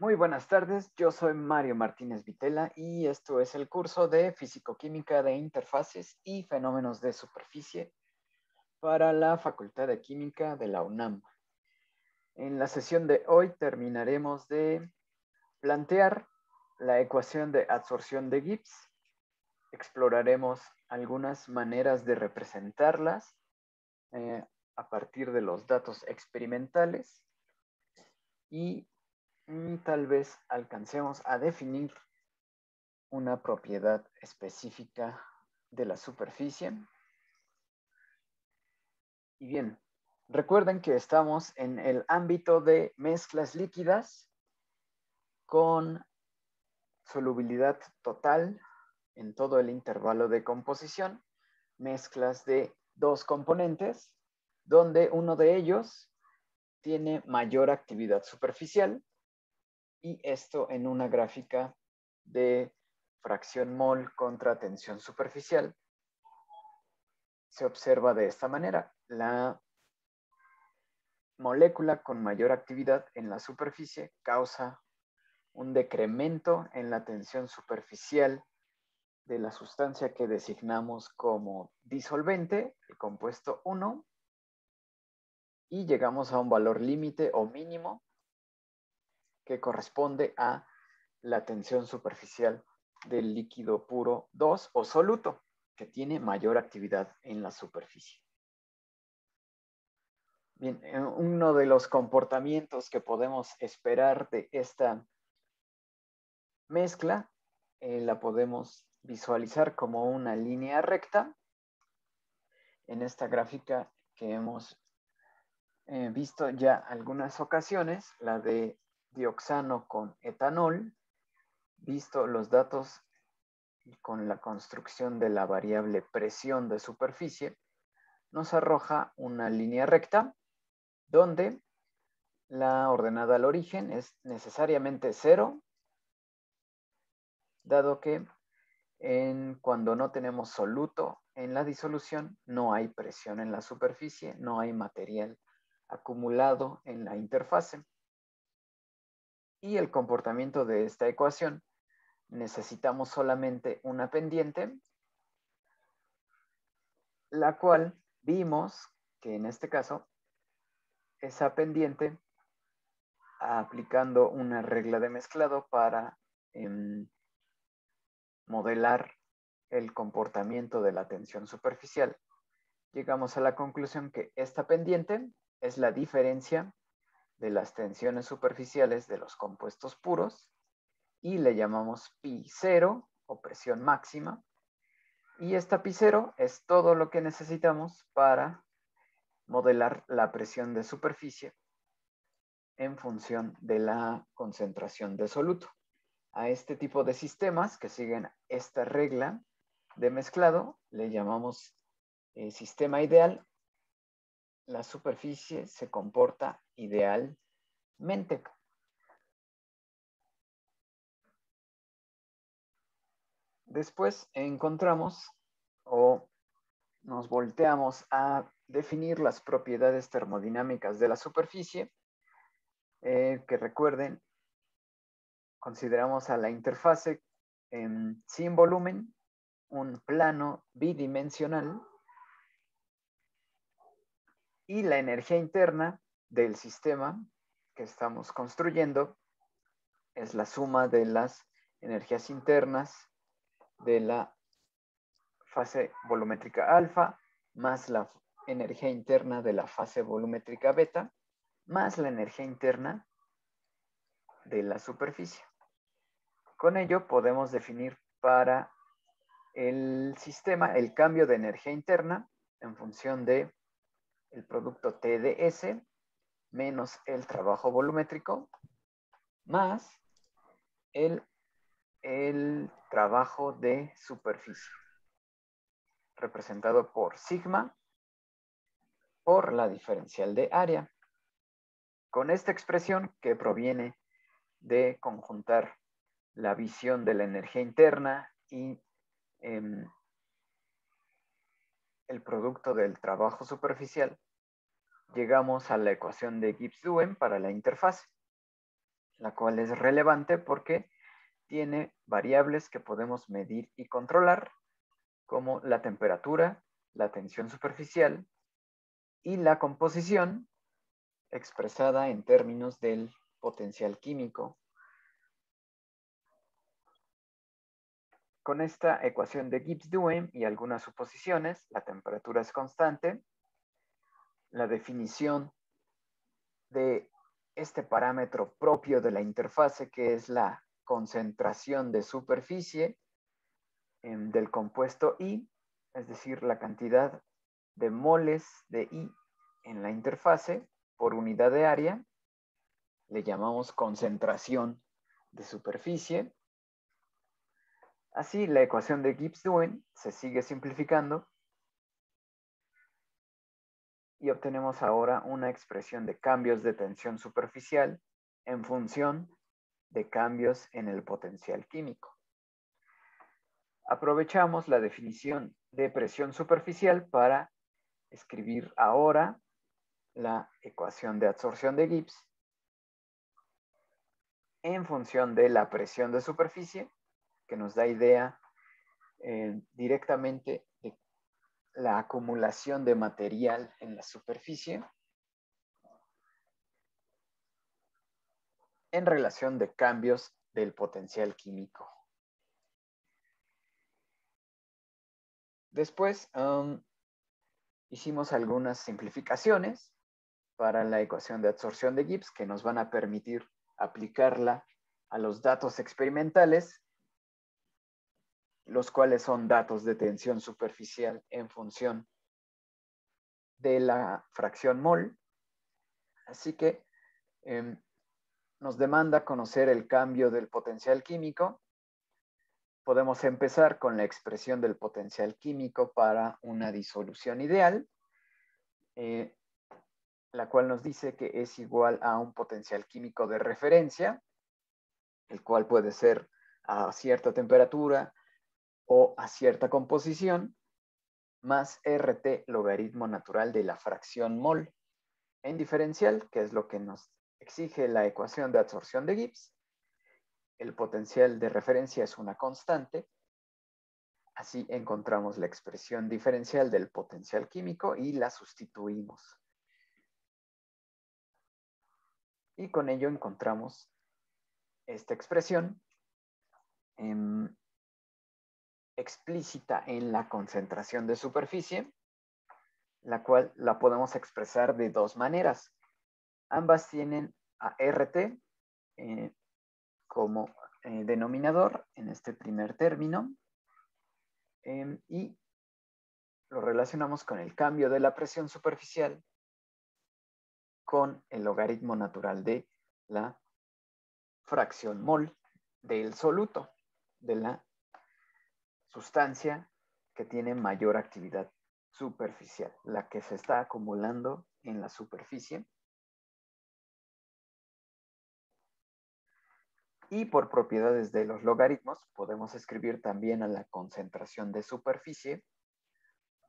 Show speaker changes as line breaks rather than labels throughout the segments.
Muy buenas tardes, yo soy Mario Martínez Vitela y esto es el curso de Físico-Química de Interfaces y Fenómenos de Superficie para la Facultad de Química de la UNAM. En la sesión de hoy terminaremos de plantear la ecuación de adsorción de Gibbs. Exploraremos algunas maneras de representarlas a partir de los datos experimentales y tal vez alcancemos a definir una propiedad específica de la superficie. Y bien, recuerden que estamos en el ámbito de mezclas líquidas con solubilidad total en todo el intervalo de composición, mezclas de dos componentes, donde uno de ellos tiene mayor actividad superficial, y esto en una gráfica de fracción mol contra tensión superficial se observa de esta manera. La molécula con mayor actividad en la superficie causa un decremento en la tensión superficial de la sustancia que designamos como disolvente, el compuesto 1, y llegamos a un valor límite o mínimo que corresponde a la tensión superficial del líquido puro 2 o soluto, que tiene mayor actividad en la superficie. Bien, uno de los comportamientos que podemos esperar de esta mezcla la podemos visualizar como una línea recta. En esta gráfica que hemos visto ya algunas ocasiones, la de dioxano con etanol, visto los datos con la construcción de la variable presión de superficie, nos arroja una línea recta donde la ordenada al origen es necesariamente 0, dado que cuando no tenemos soluto en la disolución, no hay presión en la superficie, no hay material acumulado en la interfase. Y el comportamiento de esta ecuación, necesitamos solamente una pendiente, la cual vimos que en este caso, esa pendiente, aplicando una regla de mezclado para modelar el comportamiento de la tensión superficial, llegamos a la conclusión que esta pendiente es la diferencia de las tensiones superficiales de los compuestos puros y le llamamos P0 o presión máxima. Y esta P0 es todo lo que necesitamos para modelar la presión de superficie en función de la concentración de soluto. A este tipo de sistemas que siguen esta regla de mezclado le llamamos sistema ideal. La superficie se comporta idealmente. Después encontramos o nos volteamos a definir las propiedades termodinámicas de la superficie, que recuerden, consideramos a la interfase sin volumen, un plano bidimensional, y la energía interna del sistema que estamos construyendo es la suma de las energías internas de la fase volumétrica alfa más la energía interna de la fase volumétrica beta más la energía interna de la superficie. Con ello podemos definir para el sistema el cambio de energía interna en función de el producto TdS menos el trabajo volumétrico más el trabajo de superficie, representado por sigma por la diferencial de área. Con esta expresión, que proviene de conjuntar la visión de la energía interna y el producto del trabajo superficial, llegamos a la ecuación de Gibbs-Duhem para la interfase. la cual es relevante porque tiene variables que podemos medir y controlar, como la temperatura, la tensión superficial y la composición, expresada en términos del potencial químico. Con esta ecuación de Gibbs-Duhem y algunas suposiciones, la temperatura es constante, la definición de este parámetro propio de la interfase, que es la concentración de superficie del compuesto I, es decir, la cantidad de moles de I en la interfase por unidad de área, le llamamos concentración de superficie. Así, la ecuación de Gibbs-Duhem se sigue simplificando y obtenemos ahora una expresión de cambios de tensión superficial en función de cambios en el potencial químico. Aprovechamos la definición de presión superficial para escribir ahora la ecuación de absorción de Gibbs en función de la presión de superficie, que nos da idea directamente de la acumulación de material en la superficie en relación de cambios del potencial químico. Después hicimos algunas simplificaciones para la ecuación de absorción de Gibbs que nos van a permitir aplicarla a los datos experimentales, los cuales son datos de tensión superficial en función de la fracción mol. Así que nos demanda conocer el cambio del potencial químico. Podemos empezar con la expresión del potencial químico para una disolución ideal, la cual nos dice que es igual a un potencial químico de referencia, el cual puede ser a cierta temperatura o a cierta composición, más RT logaritmo natural de la fracción mol en diferencial, que es lo que nos exige la ecuación de absorción de Gibbs. El potencial de referencia es una constante. Así encontramos la expresión diferencial del potencial químico y la sustituimos. Y con ello encontramos esta expresión explícita en la concentración de superficie, la cual la podemos expresar de dos maneras. Ambas tienen a RT como denominador en este primer término y lo relacionamos con el cambio de la presión superficial con el logaritmo natural de la fracción mol del soluto, de la sustancia que tiene mayor actividad superficial, la que se está acumulando en la superficie. Y por propiedades de los logaritmos podemos escribir también a la concentración de superficie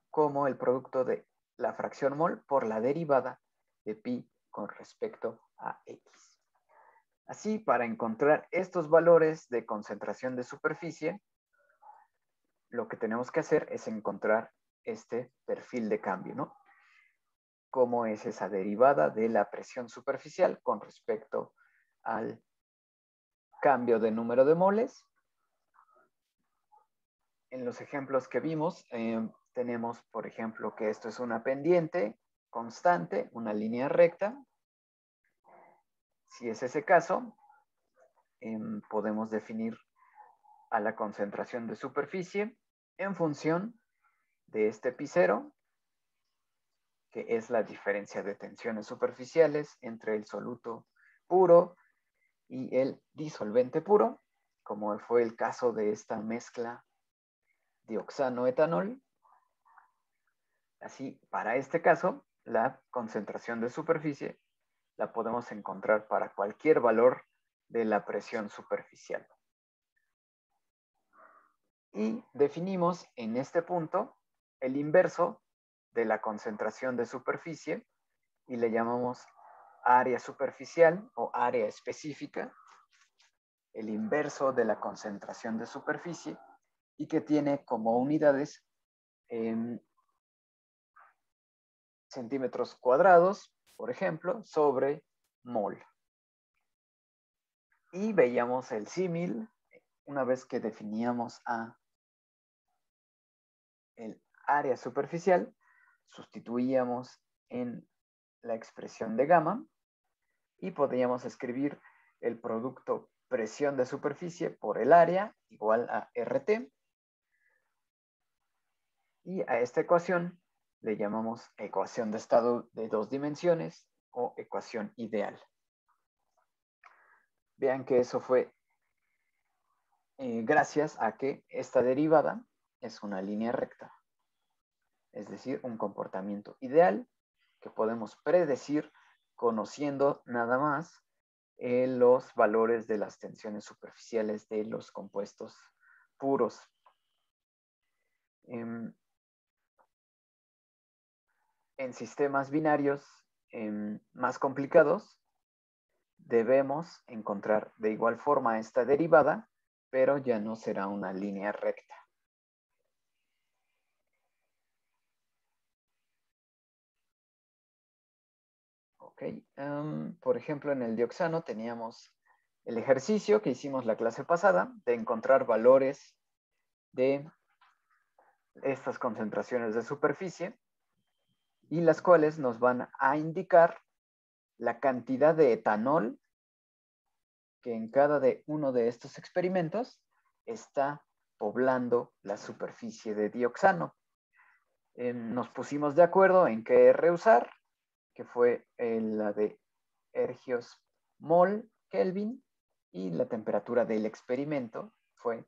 como el producto de la fracción mol por la derivada de pi con respecto a x. Así, para encontrar estos valores de concentración de superficie, lo que tenemos que hacer es encontrar este perfil de cambio, ¿no? Cómo es esa derivada de la presión superficial con respecto al cambio de número de moles. En los ejemplos que vimos, tenemos, por ejemplo, que esto es una pendiente constante, una línea recta. Si es ese caso, podemos definir a la concentración de superficie en función de este pi0, que es la diferencia de tensiones superficiales entre el soluto puro y el disolvente puro, como fue el caso de esta mezcla dioxano-etanol. Así, para este caso, la concentración de superficie la podemos encontrar para cualquier valor de la presión superficial. Y definimos en este punto el inverso de la concentración de superficie y le llamamos área superficial o área específica, el inverso de la concentración de superficie y que tiene como unidades centímetros cuadrados, por ejemplo, sobre mol. Y veíamos el símil una vez que definíamos el área superficial, sustituíamos en la expresión de gamma y podríamos escribir el producto presión de superficie por el área igual a RT. Y a esta ecuación le llamamos ecuación de estado de dos dimensiones o ecuación ideal. Vean que eso fue gracias a que esta derivada es una línea recta, es decir, un comportamiento ideal que podemos predecir conociendo nada más los valores de las tensiones superficiales de los compuestos puros. En sistemas binarios más complicados, debemos encontrar de igual forma esta derivada, pero ya no será una línea recta. Ok, por ejemplo, en el dioxano teníamos el ejercicio que hicimos la clase pasada de encontrar valores de estas concentraciones de superficie y las cuales nos van a indicar la cantidad de etanol que en cada uno de estos experimentos está poblando la superficie de dioxano. Nos pusimos de acuerdo en qué reusar, que fue la de ergios mol Kelvin, y la temperatura del experimento fue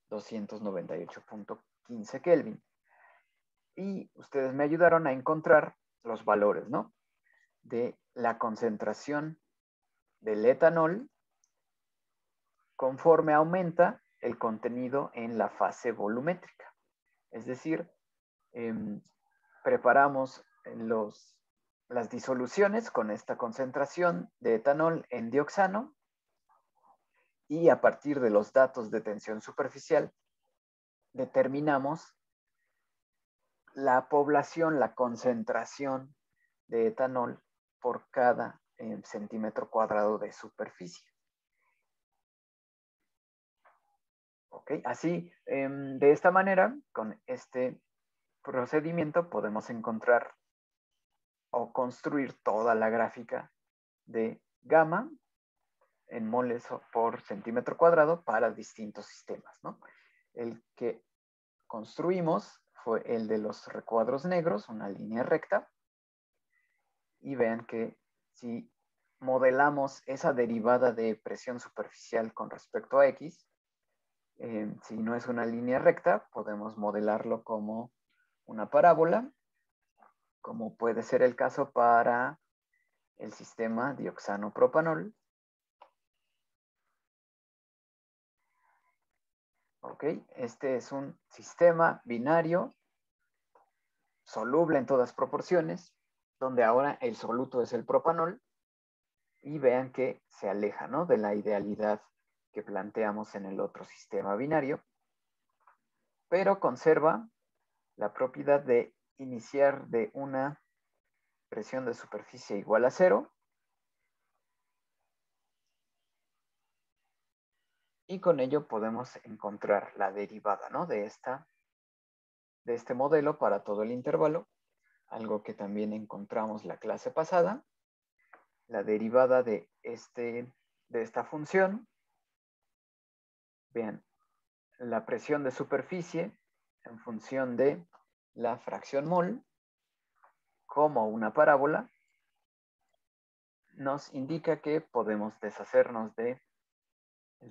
298.15 Kelvin. Y ustedes me ayudaron a encontrar los valores, ¿no? De la concentración del etanol conforme aumenta el contenido en la fase volumétrica. Es decir, preparamos las disoluciones con esta concentración de etanol en dioxano y a partir de los datos de tensión superficial determinamos la población, la concentración de etanol por cada centímetro cuadrado de superficie. ¿Ok? Así, de esta manera, con este procedimiento podemos encontrar o construir toda la gráfica de gamma en moles por centímetro cuadrado para distintos sistemas, ¿no? El que construimos fue el de los recuadros negros, una línea recta, y vean que si modelamos esa derivada de presión superficial con respecto a X, si no es una línea recta, podemos modelarlo como una parábola, como puede ser el caso para el sistema dioxano-propanol. Ok, este es un sistema binario soluble en todas proporciones, donde ahora el soluto es el propanol, y vean que se aleja, ¿no?, de la idealidad que planteamos en el otro sistema binario, pero conserva la propiedad de iniciar de una presión de superficie igual a 0, y con ello podemos encontrar la derivada, ¿no?, de este modelo para todo el intervalo, algo que también encontramos la clase pasada, la derivada de esta función. Vean, la presión de superficie en función de la fracción mol, como una parábola, nos indica que podemos deshacernos del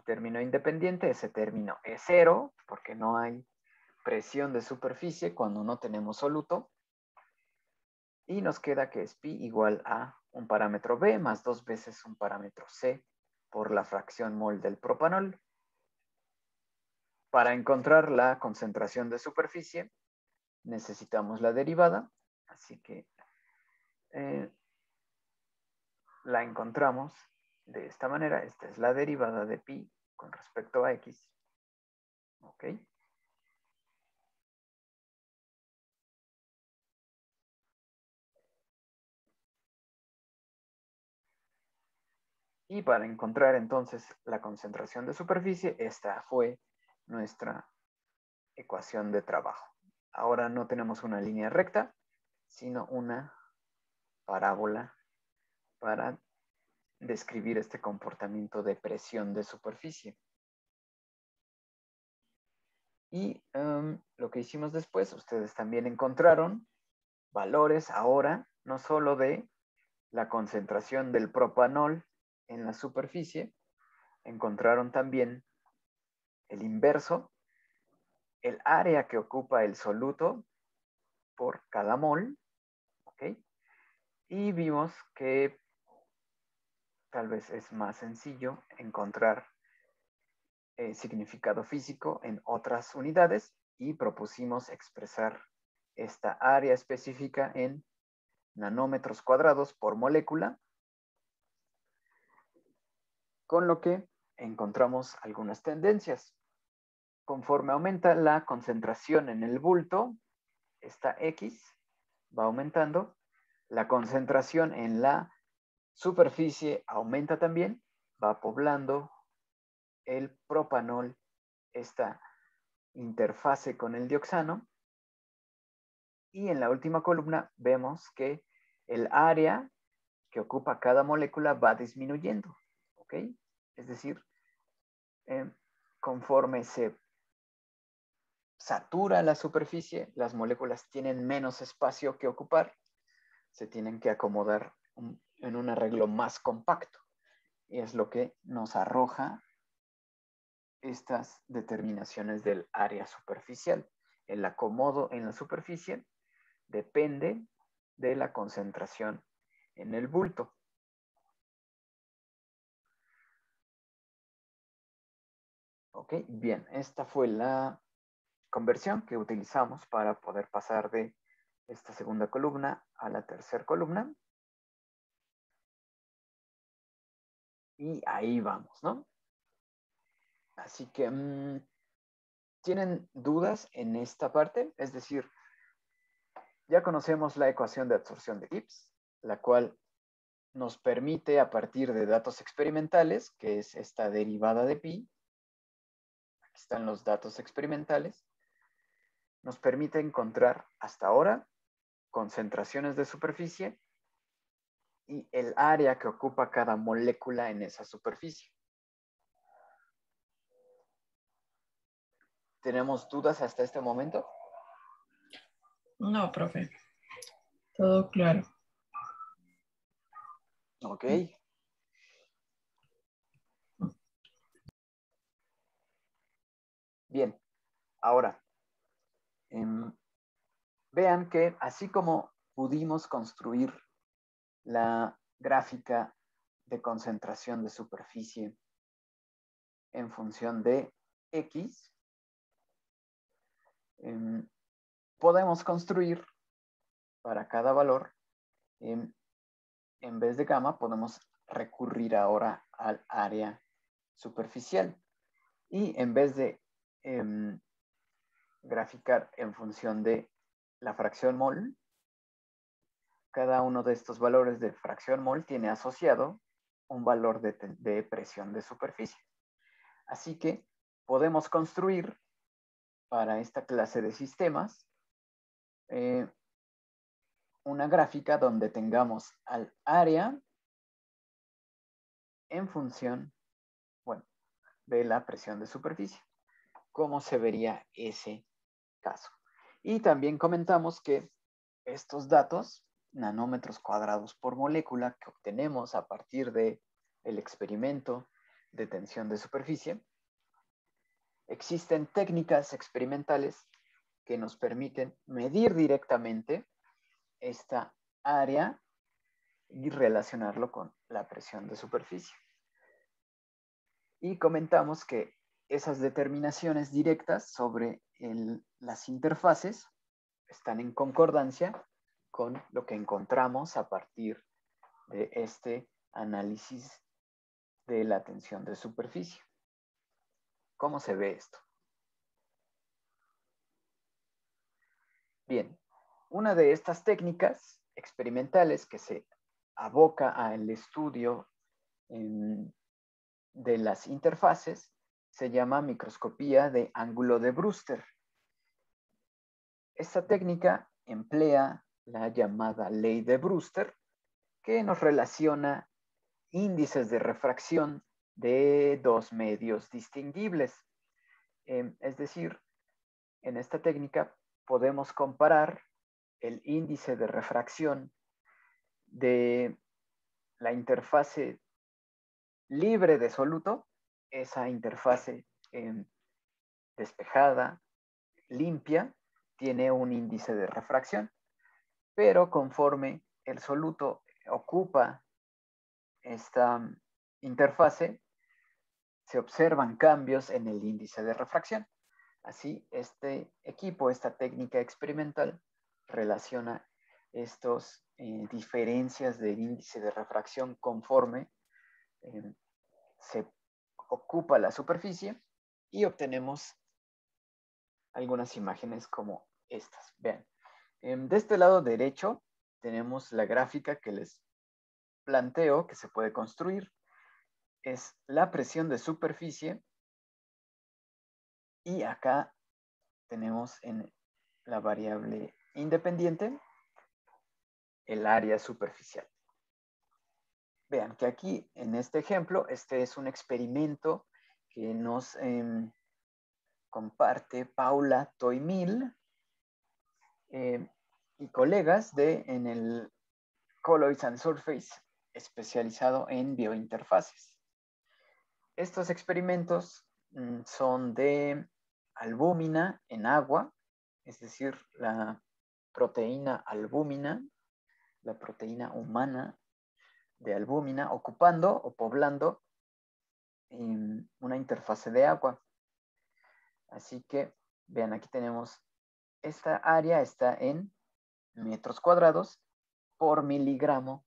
término independiente. Ese término es 0, porque no hay presión de superficie cuando no tenemos soluto. Y nos queda que es pi igual a un parámetro B más 2 veces un parámetro C por la fracción mol del propanol. Para encontrar la concentración de superficie necesitamos la derivada, así que la encontramos de esta manera. Esta es la derivada de pi con respecto a X. ¿Ok? Y para encontrar entonces la concentración de superficie, esta fue nuestra ecuación de trabajo. Ahora no tenemos una línea recta, sino una parábola para describir este comportamiento de presión de superficie. Y lo que hicimos después, ustedes también encontraron valores ahora, no solo de la concentración del propanol en la superficie, encontraron también el inverso, el área que ocupa el soluto por cada mol, ¿ok? Y vimos que tal vez es más sencillo encontrar significado físico en otras unidades y propusimos expresar esta área específica en nanómetros cuadrados por molécula, con lo que encontramos algunas tendencias. Conforme aumenta la concentración en el bulto, esta X va aumentando, la concentración en la superficie aumenta también, va poblando el propanol, esta interfase con el dioxano, y en la última columna vemos que el área que ocupa cada molécula va disminuyendo, ¿ok? Es decir, conforme se satura la superficie, las moléculas tienen menos espacio que ocupar, se tienen que acomodar en un arreglo más compacto. Y es lo que nos arroja estas determinaciones del área superficial. El acomodo en la superficie depende de la concentración en el bulto. Ok, bien, esta fue la conversión que utilizamos para poder pasar de esta segunda columna a la tercera columna. Y ahí vamos, ¿no? Así que, ¿tienen dudas en esta parte? Es decir, ya conocemos la ecuación de absorción de Gibbs, la cual nos permite, a partir de datos experimentales, que es esta derivada de pi, aquí están los datos experimentales, nos permite encontrar hasta ahora concentraciones de superficie y el área que ocupa cada molécula en esa superficie. ¿Tenemos dudas hasta este momento?
No, profe. Todo claro.
Ok. Bien, ahora, vean que así como pudimos construir la gráfica de concentración de superficie en función de X, podemos construir para cada valor, en vez de gamma, podemos recurrir ahora al área superficial. Y en vez de graficar en función de la fracción mol, cada uno de estos valores de fracción mol tiene asociado un valor de presión de superficie. Así que podemos construir para esta clase de sistemas una gráfica donde tengamos al área en función, bueno, de la presión de superficie. ¿Cómo se vería ese caso? Y también comentamos que estos datos, nanómetros cuadrados por molécula, que obtenemos a partir del experimento de tensión de superficie, existen técnicas experimentales que nos permiten medir directamente esta área y relacionarlo con la presión de superficie. Y comentamos que esas determinaciones directas sobre las interfaces están en concordancia con lo que encontramos a partir de este análisis de la tensión de superficie. ¿Cómo se ve esto? Bien, una de estas técnicas experimentales que se aboca al estudio de las interfaces se llama microscopía de ángulo de Brewster. Esta técnica emplea la llamada ley de Brewster, que nos relaciona índices de refracción de dos medios distinguibles. Es decir, en esta técnica podemos comparar el índice de refracción de la interfase libre de soluto, esa interfase despejada, limpia, tiene un índice de refracción, pero conforme el soluto ocupa esta interfase, se observan cambios en el índice de refracción. Así, este equipo, esta técnica experimental, relaciona estas diferencias del índice de refracción conforme se ocupa la superficie y obtenemos algunas imágenes como estas. Vean, de este lado derecho tenemos la gráfica que les planteo que se puede construir. Es la presión de superficie y acá tenemos en la variable independiente el área superficial. Vean que aquí en este ejemplo, este es un experimento que nos comparte Paula Toimil y colegas en el Colloids and Surface especializado en biointerfaces. Estos experimentos son de albúmina en agua, es decir, la proteína albúmina, la proteína humana de albúmina, ocupando o poblando una interfase de agua. Así que, vean, aquí tenemos esta área está en metros cuadrados por miligramo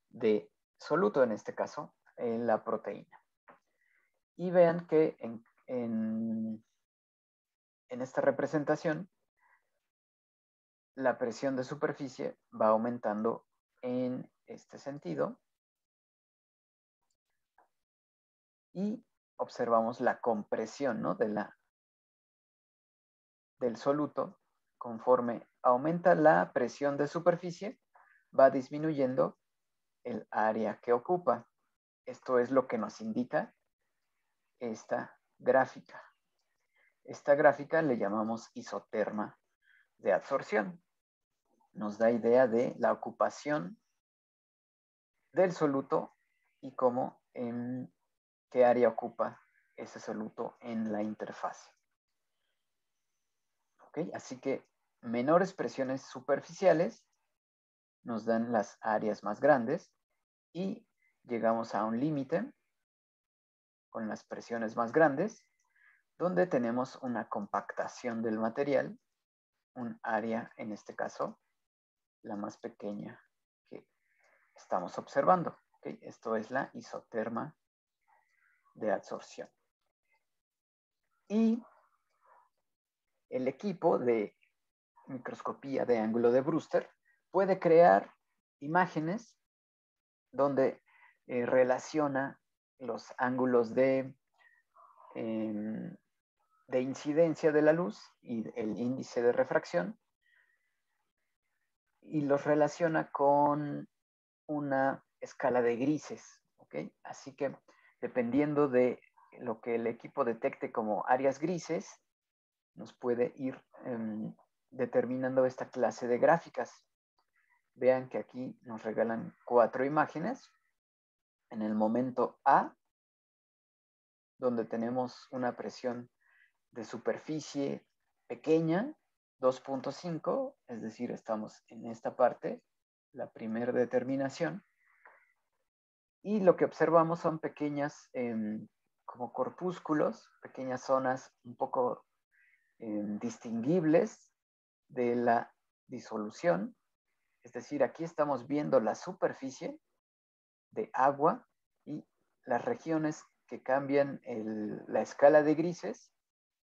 de soluto, en este caso, en la proteína. Y vean que en esta representación, la presión de superficie va aumentando en este sentido. Y observamos la compresión, ¿no?, del soluto. Conforme aumenta la presión de superficie, va disminuyendo el área que ocupa. Esto es lo que nos indica esta gráfica. Esta gráfica le llamamos isoterma de absorción. Nos da idea de la ocupación del soluto y cómo, en qué área ocupa ese soluto en la interfase. ¿Okay? Así que menores presiones superficiales nos dan las áreas más grandes y llegamos a un límite con las presiones más grandes, donde tenemos una compactación del material, un área, en este caso, la más pequeña que estamos observando. ¿Okay? Esto es la isoterma de absorción. Y el equipo de microscopía de ángulo de Brewster puede crear imágenes donde relaciona los ángulos de incidencia de la luz y el índice de refracción y los relaciona con una escala de grises, ¿ok? Así que dependiendo de lo que el equipo detecte como áreas grises, nos puede ir determinando esta clase de gráficas. Vean que aquí nos regalan 4 imágenes. En el momento A, donde tenemos una presión de superficie pequeña, 2.5, es decir, estamos en esta parte, la primera determinación, y lo que observamos son pequeñas como corpúsculos, pequeñas zonas un poco distinguibles de la disolución, es decir, aquí estamos viendo la superficie de agua y las regiones que cambian la escala de grises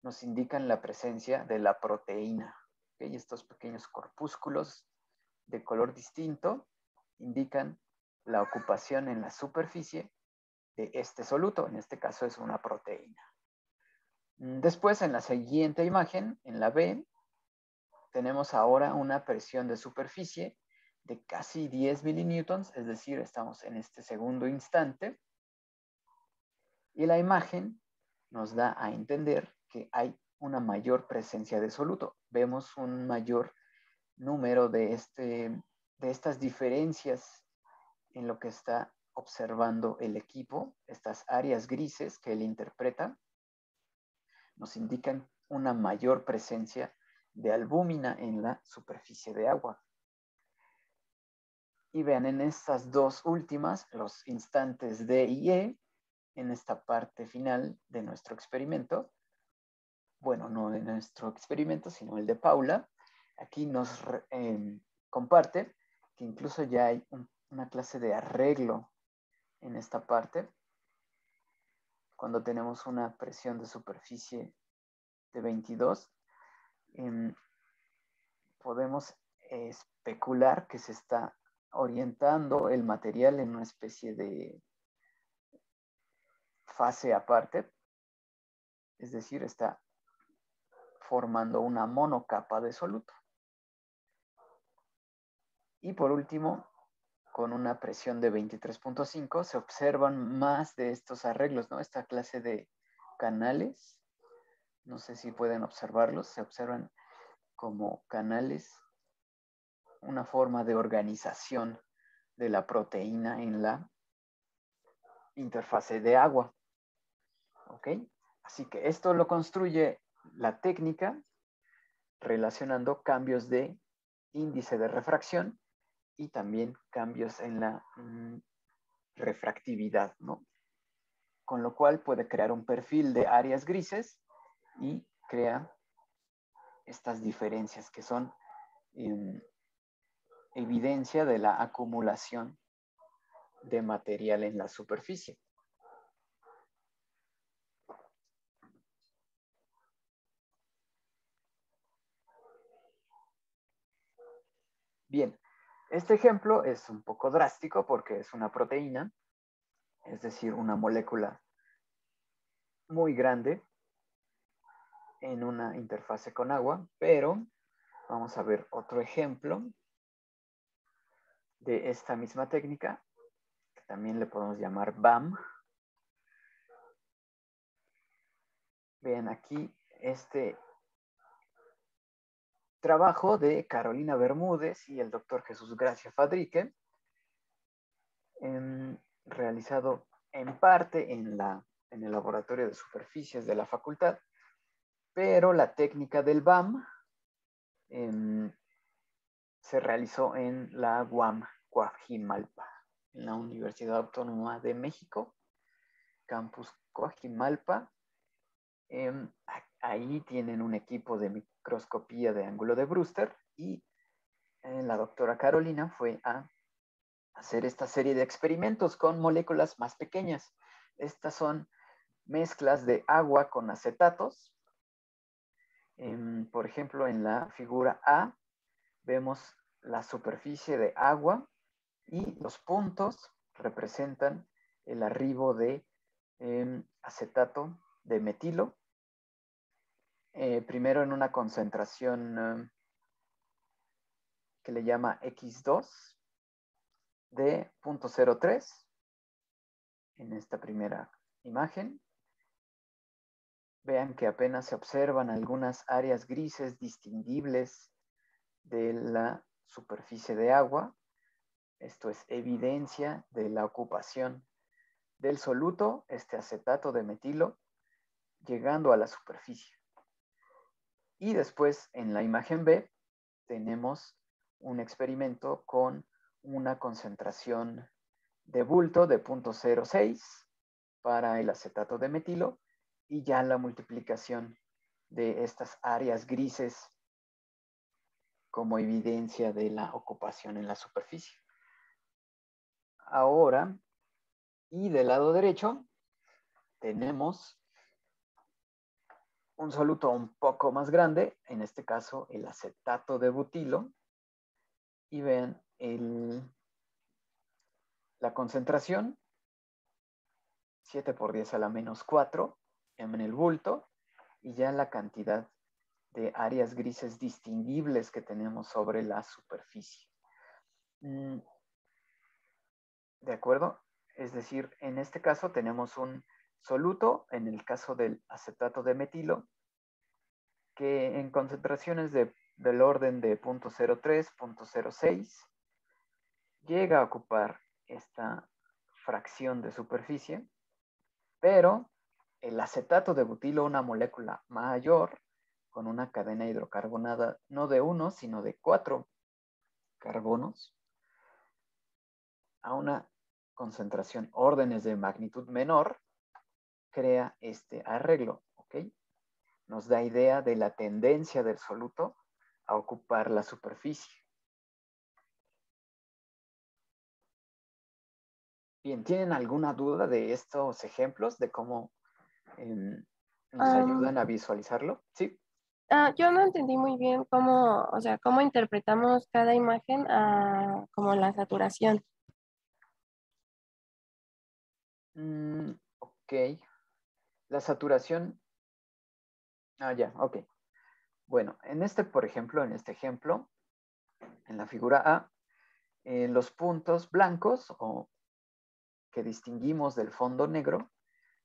nos indican la presencia de la proteína. ¿Okay? Estos pequeños corpúsculos de color distinto indican la ocupación en la superficie de este soluto. En este caso es una proteína. Después, en la siguiente imagen, en la B, tenemos ahora una presión de superficie de casi 10 milinewtons, es decir, estamos en este segundo instante. Y la imagen nos da a entender que hay una mayor presencia de soluto. Vemos un mayor número de estas diferencias en lo que está observando el equipo. Estas áreas grises que él interpreta nos indican una mayor presencia de albúmina en la superficie de agua. Y vean, en estas dos últimas, los instantes D y E, en esta parte final de nuestro experimento, bueno, no de nuestro experimento, sino el de Paula, aquí nos comparte que incluso ya hay una clase de arreglo en esta parte, cuando tenemos una presión de superficie de 22, podemos especular que se está orientando el material en una especie de fase aparte, es decir, está formando una monocapa de soluto. Y por último, con una presión de 23.5 se observan más de estos arreglos, ¿no? Esta clase de canales, no sé si pueden observarlos, se observan como canales, una forma de organización de la proteína en la interfase de agua. ¿Ok? Así que esto lo construye la técnica relacionando cambios de índice de refracción y también cambios en la refractividad, ¿no? Con lo cual puede crear un perfil de áreas grises y crea estas diferencias que son evidencia de la acumulación de material en la superficie. Bien, este ejemplo es un poco drástico porque es una proteína, es decir, una molécula muy grande en una interfase con agua, pero vamos a ver otro ejemplo de esta misma técnica, que también le podemos llamar BAM. Vean aquí este trabajo de Carolina Bermúdez y el doctor Jesús Gracia Fadrique, realizado en parte en el laboratorio de superficies de la facultad, pero la técnica del BAM se realizó en la UAM Coajimalpa, en la Universidad Autónoma de México, campus Coajimalpa. Ahí tienen un equipo de microscopía de ángulo de Brewster y la doctora Carolina fue a hacer esta serie de experimentos con moléculas más pequeñas. Estas son mezclas de agua con acetatos. Por ejemplo, en la figura A vemos la superficie de agua y los puntos representan el arribo de acetato de metilo. Primero en una concentración que le llama X2 de 0.03 en esta primera imagen. Vean que apenas se observan algunas áreas grises distinguibles de la superficie de agua. Esto es evidencia de la ocupación del soluto, este acetato de metilo, llegando a la superficie. Y después en la imagen B tenemos un experimento con una concentración de bulto de 0.06 para el acetato de metilo y ya la multiplicación de estas áreas grises como evidencia de la ocupación en la superficie. Ahora, y del lado derecho, tenemos un soluto un poco más grande, en este caso el acetato de butilo, y vean la concentración, 7 por 10 a la menos 4 en el bulto, y ya la cantidad de áreas grises distinguibles que tenemos sobre la superficie. ¿De acuerdo? Es decir, en este caso tenemos un soluto, en el caso del acetato de metilo, que en concentraciones del orden de 0.03, 0.06, llega a ocupar esta fracción de superficie, pero el acetato de butilo, una molécula mayor, con una cadena hidrocarbonada no de 1, sino de 4 carbonos, a una concentración órdenes de magnitud menor, crea este arreglo, ¿ok? Nos da idea de la tendencia del soluto a ocupar la superficie. Bien, ¿tienen alguna duda de estos ejemplos, de cómo nos ayudan a visualizarlo? Sí.
Yo no entendí muy bien cómo, o sea, cómo interpretamos cada imagen como la saturación.
Ok. La saturación. Ya, ok. Bueno, por ejemplo, en este ejemplo, en la figura A, los puntos blancos o que distinguimos del fondo negro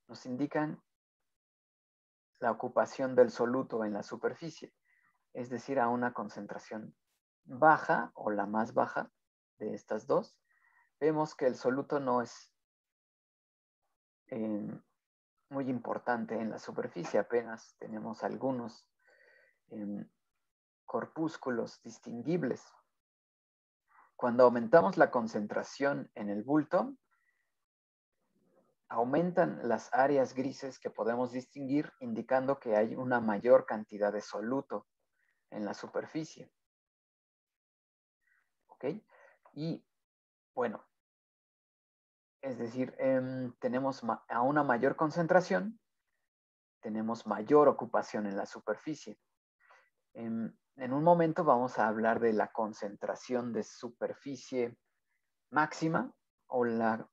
nos indican la ocupación del soluto en la superficie, es decir, a una concentración baja o la más baja de estas dos. Vemos que el soluto no es muy importante en la superficie, apenas tenemos algunos corpúsculos distinguibles. Cuando aumentamos la concentración en el bulto, aumentan las áreas grises que podemos distinguir, indicando que hay una mayor cantidad de soluto en la superficie. ¿Ok? Y bueno, es decir, tenemos a una mayor concentración, tenemos mayor ocupación en la superficie. En un momento vamos a hablar de la concentración de superficie máxima o la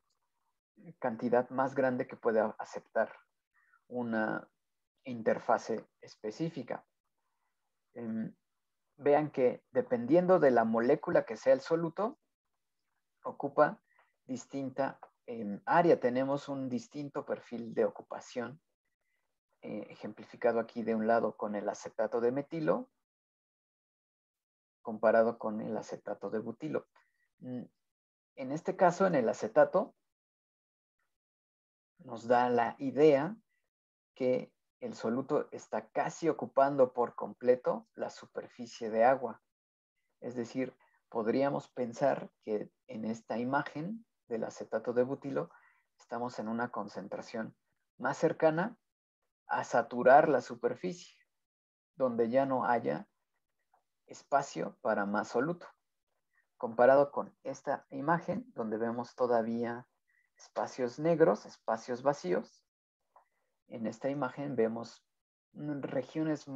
cantidad más grande que puede aceptar una interfase específica. Vean que dependiendo de la molécula que sea el soluto, ocupa distinta área. Tenemos un distinto perfil de ocupación, ejemplificado aquí de un lado con el acetato de metilo, comparado con el acetato de butilo. En este caso, en el acetato, nos da la idea que el soluto está casi ocupando por completo la superficie de agua. Es decir, podríamos pensar que en esta imagen del acetato de butilo estamos en una concentración más cercana a saturar la superficie, donde ya no haya espacio para más soluto. Comparado con esta imagen, donde vemos todavía espacios negros, espacios vacíos, en esta imagen vemos regiones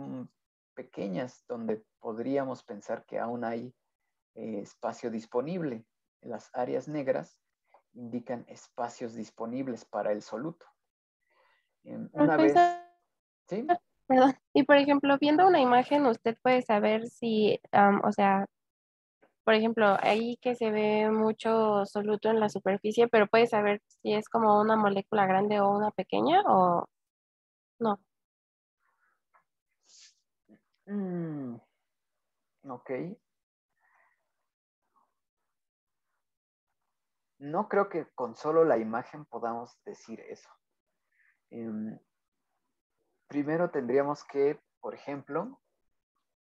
pequeñas donde podríamos pensar que aún hay espacio disponible. Las áreas negras indican espacios disponibles para el soluto. Una vez, ¿sí?
Perdón. Y por ejemplo, viendo una imagen, usted puede saber si, o sea, por ejemplo, ahí que se ve mucho soluto en la superficie, pero puede saber si es como una molécula grande o una pequeña o no.
Ok. No creo que con solo la imagen podamos decir eso. Primero tendríamos que, por ejemplo,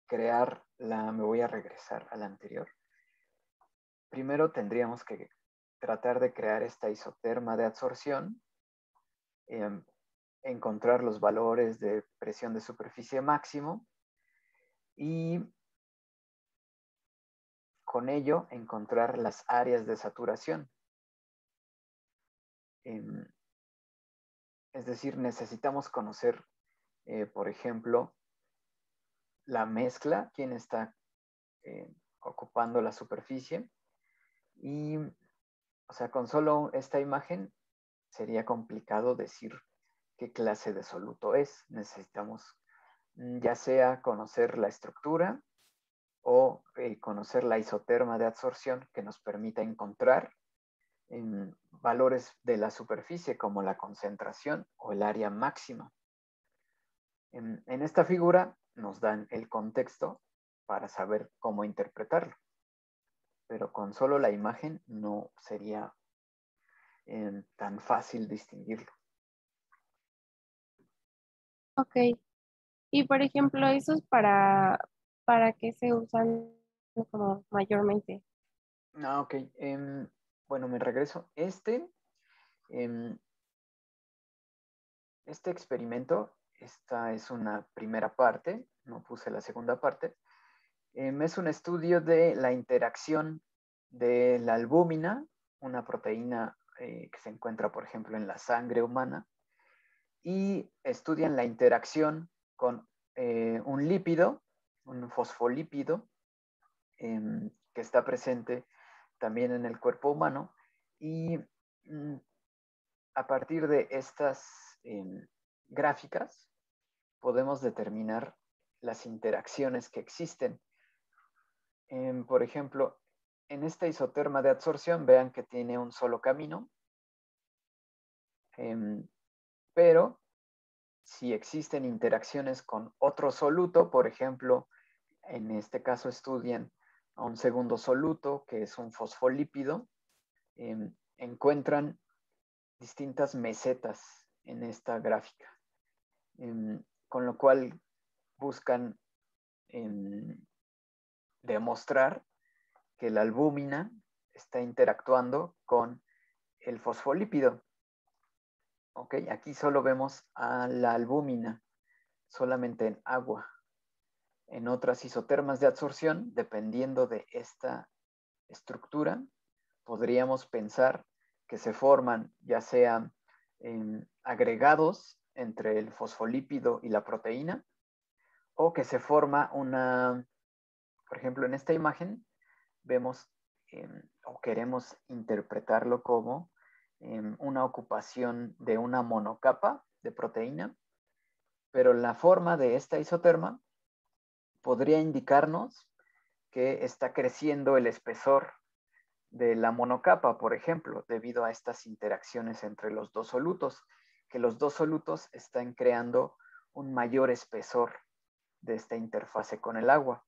me voy a regresar a la anterior. Primero tendríamos que tratar de crear esta isoterma de absorción, encontrar los valores de presión de superficie máximo y con ello encontrar las áreas de saturación. Es decir, necesitamos conocer, por ejemplo, la mezcla, quién está ocupando la superficie. Y, o sea, con solo esta imagen sería complicado decir qué clase de soluto es. Necesitamos ya sea conocer la estructura o conocer la isoterma de adsorción que nos permita encontrar valores de la superficie como la concentración o el área máxima. En esta figura nos dan el contexto para saber cómo interpretarlo, pero con solo la imagen no sería tan fácil distinguirlo.
Ok. Y por ejemplo, ¿esos para qué se usan como mayormente?
Ok. Bueno, me regreso. Este experimento, esta es una primera parte, no puse la segunda parte. Es un estudio de la interacción de la albúmina, una proteína que se encuentra, por ejemplo, en la sangre humana, y estudian la interacción con un lípido, un fosfolípido, que está presente también en el cuerpo humano, y a partir de estas gráficas podemos determinar las interacciones que existen. Por ejemplo, en esta isoterma de adsorción, vean que tiene un solo camino, pero si existen interacciones con otro soluto, por ejemplo, en este caso estudian a un segundo soluto, que es un fosfolípido, encuentran distintas mesetas en esta gráfica, con lo cual buscan demostrar que la albúmina está interactuando con el fosfolípido. Ok, aquí solo vemos a la albúmina, solamente en agua. En otras isotermas de adsorción, dependiendo de esta estructura, podríamos pensar que se forman ya sea agregados entre el fosfolípido y la proteína, o que se forma una, por ejemplo, en esta imagen vemos o queremos interpretarlo como una ocupación de una monocapa de proteína, pero la forma de esta isoterma podría indicarnos que está creciendo el espesor de la monocapa, por ejemplo, debido a estas interacciones entre los dos solutos, que los dos solutos están creando un mayor espesor de esta interfase con el agua.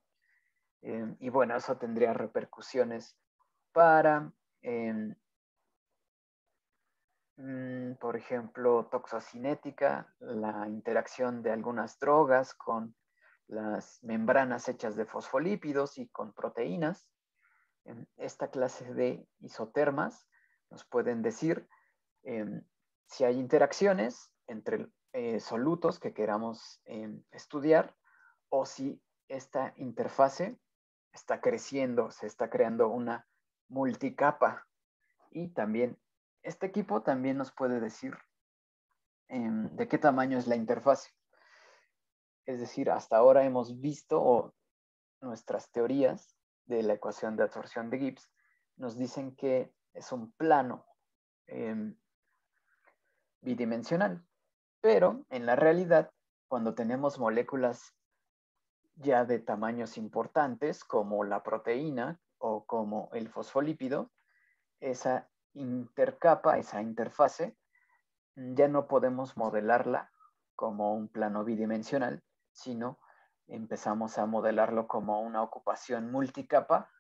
Y bueno, eso tendría repercusiones para, por ejemplo, toxocinética, la interacción de algunas drogas con las membranas hechas de fosfolípidos y con proteínas. Esta clase de isotermas nos pueden decir si hay interacciones entre solutos que queramos estudiar o si esta interfase está creciendo, se está creando una multicapa. Y también este equipo también nos puede decir de qué tamaño es la interfase. Es decir, hasta ahora hemos visto nuestras teorías de la ecuación de absorción de Gibbs nos dicen que es un plano bidimensional. Pero en la realidad, cuando tenemos moléculas ya de tamaños importantes, como la proteína o como el fosfolípido, esa intercapa, esa interfase, ya no podemos modelarla como un plano bidimensional, sino empezamos a modelarlo como una ocupación multicapa,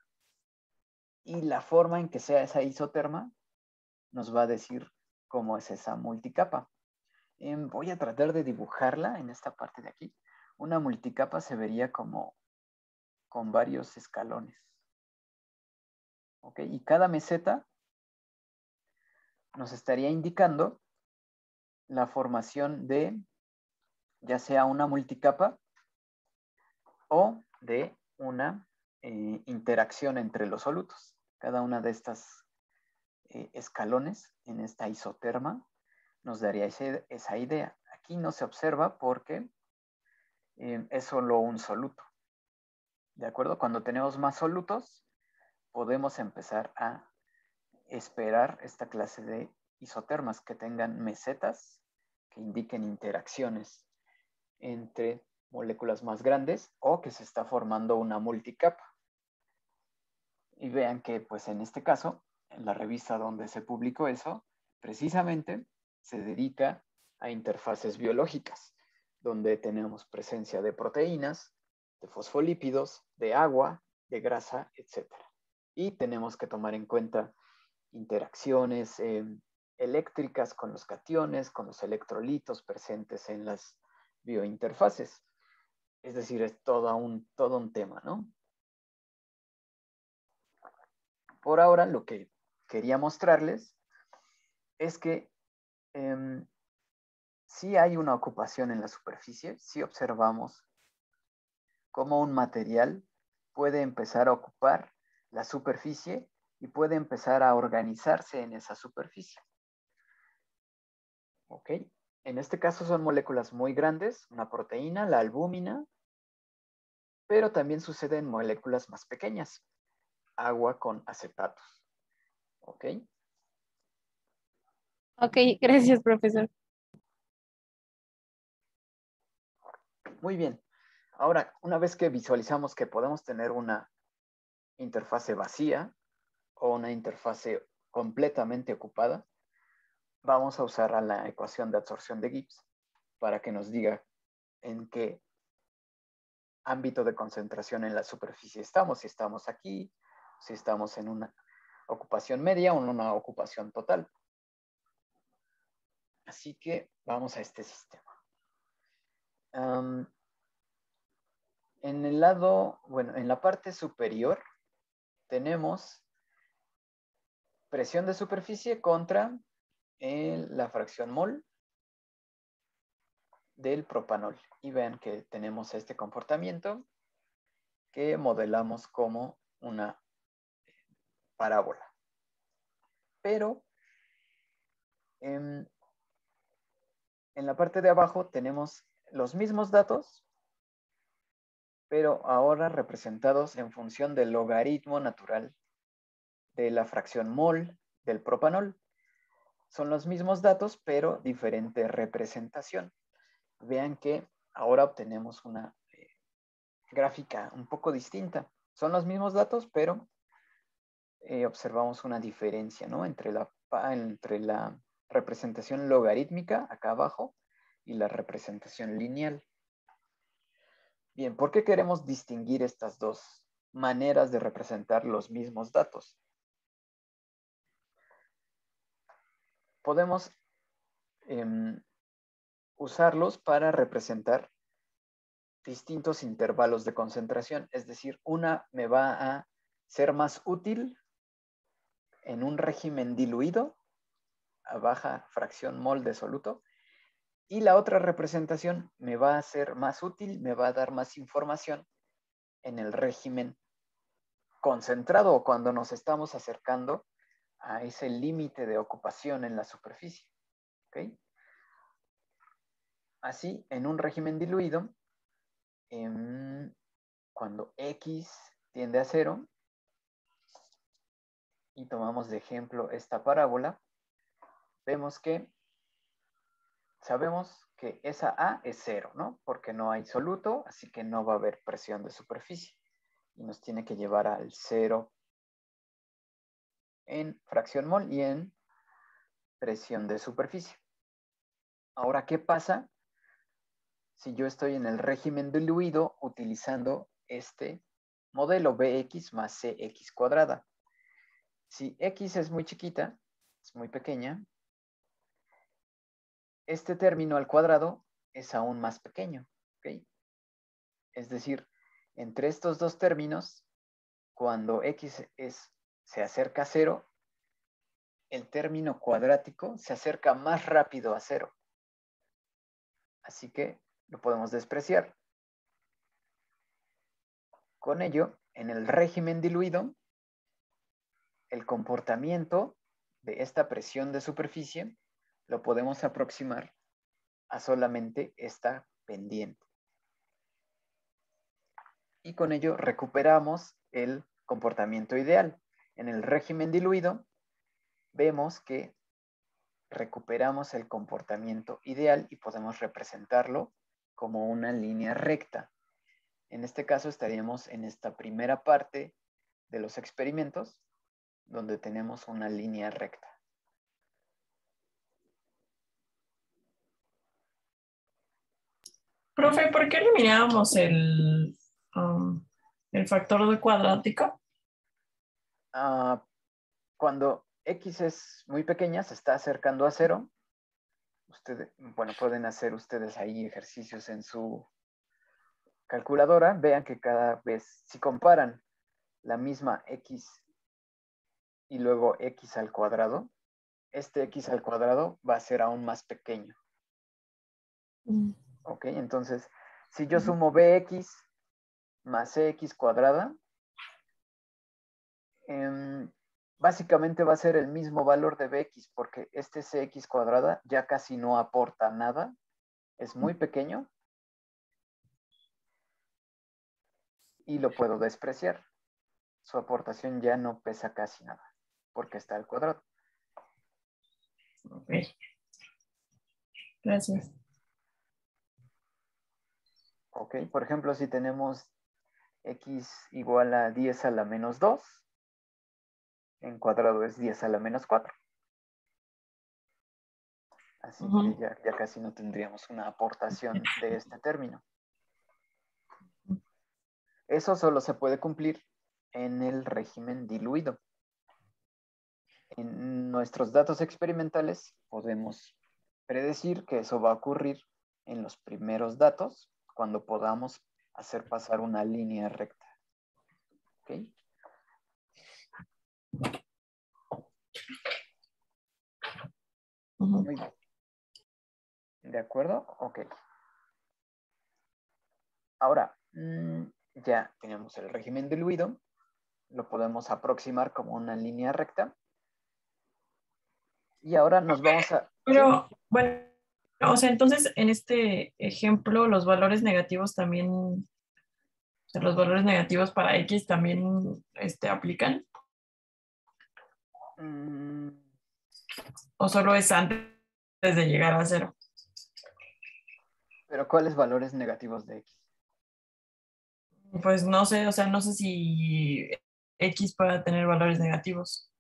y la forma en que sea esa isoterma nos va a decir cómo es esa multicapa. Voy a tratar de dibujarla en esta parte de aquí. Una multicapa se vería como con varios escalones. ¿Ok? Y cada meseta nos estaría indicando la formación de ya sea una multicapa o de una interacción entre los solutos. Cada una de estas escalones en esta isoterma nos daría esa idea. Aquí no se observa porque es solo un soluto. ¿De acuerdo? Cuando tenemos más solutos, podemos empezar a esperar esta clase de isotermas que tengan mesetas que indiquen interacciones entre moléculas más grandes o que se está formando una multicapa. Y vean que, pues en este caso, en la revista donde se publicó eso, precisamente se dedica a interfaces biológicas, donde tenemos presencia de proteínas, de fosfolípidos, de agua, de grasa, etc. Y tenemos que tomar en cuenta interacciones eléctricas con los cationes, con los electrolitos presentes en las biointerfaces. Es decir, es todo un tema, ¿no? Por ahora, lo que quería mostrarles es que sí hay una ocupación en la superficie, sí observamos cómo un material puede empezar a ocupar la superficie y puede empezar a organizarse en esa superficie. ¿Ok? En este caso son moléculas muy grandes, una proteína, la albúmina, pero también sucede en moléculas más pequeñas, agua con acetatos. ¿Ok?
Ok, gracias, profesor.
Muy bien. Ahora, una vez que visualizamos que podemos tener una interfase vacía o una interfase completamente ocupada, vamos a usar a la ecuación de absorción de Gibbs para que nos diga en qué ámbito de concentración en la superficie estamos, si estamos aquí, si estamos en una ocupación media o en una ocupación total. Así que vamos a este sistema. En el lado, bueno, en la parte superior tenemos presión de superficie contra la fracción mol del propanol. Y vean que tenemos este comportamiento que modelamos como una parábola. Pero en la parte de abajo tenemos los mismos datos, pero ahora representados en función del logaritmo natural de la fracción mol del propanol. Son los mismos datos, pero diferente representación. Vean que ahora obtenemos una gráfica un poco distinta. Son los mismos datos, pero observamos una diferencia, ¿no? Entre la representación logarítmica acá abajo y la representación lineal. Bien, ¿por qué queremos distinguir estas dos maneras de representar los mismos datos? Podemos usarlos para representar distintos intervalos de concentración, es decir, una me va a ser más útil en un régimen diluido a baja fracción mol de soluto, y la otra representación me va a ser más útil, me va a dar más información en el régimen concentrado o cuando nos estamos acercando a ese límite de ocupación en la superficie. ¿Okay? Así, en un régimen diluido, cuando X tiende a 0, y tomamos de ejemplo esta parábola, vemos que sabemos que esa A es 0, ¿no? Porque no hay soluto, así que no va a haber presión de superficie. Y nos tiene que llevar al 0 en fracción mol y en presión de superficie. Ahora, ¿qué pasa si yo estoy en el régimen diluido utilizando este modelo Bx más Cx cuadrada? Si X es muy chiquita, es muy pequeña, este término al cuadrado es aún más pequeño, ¿ok? Es decir, entre estos dos términos, cuando X se acerca a 0, el término cuadrático se acerca más rápido a 0. Así que lo podemos despreciar. Con ello, en el régimen diluido, el comportamiento de esta presión de superficie lo podemos aproximar a solamente esta pendiente. Y con ello recuperamos el comportamiento ideal. En el régimen diluido vemos que recuperamos el comportamiento ideal y podemos representarlo como una línea recta. En este caso estaríamos en esta primera parte de los experimentos donde tenemos una línea recta.
Profe, ¿por qué eliminábamos el factor de cuadrático?
Cuando X es muy pequeña, se está acercando a 0, bueno, pueden hacer ustedes ahí ejercicios en su calculadora. Vean que cada vez, si comparan la misma X y luego X al cuadrado, este X al cuadrado va a ser aún más pequeño. Ok, entonces, si yo sumo BX más CX cuadrada, básicamente va a ser el mismo valor de BX, porque este CX cuadrada ya casi no aporta nada, es muy pequeño y lo puedo despreciar. Su aportación ya no pesa casi nada, porque está al cuadrado.
Ok. Gracias.
Ok, por ejemplo, si tenemos X igual a 10 a la menos 2, en cuadrado es 10 a la menos 4. Así que ya casi no tendríamos una aportación de este término. Eso solo se puede cumplir en el régimen diluido. En nuestros datos experimentales podemos predecir que eso va a ocurrir en los primeros datos cuando podamos hacer pasar una línea recta. ¿Ok? Muy bien. ¿De acuerdo? Ok. Ahora, ya tenemos el régimen diluido. Lo podemos aproximar como una línea recta. Y ahora nos vamos a...
Pero, ¿sí? Bueno, o sea, entonces en este ejemplo los valores negativos también, o sea, los valores negativos para X también aplican. ¿O solo es antes de llegar a 0?
¿Pero cuáles valores negativos de X?
Pues no sé, o sea, no sé si X pueda tener valores negativos.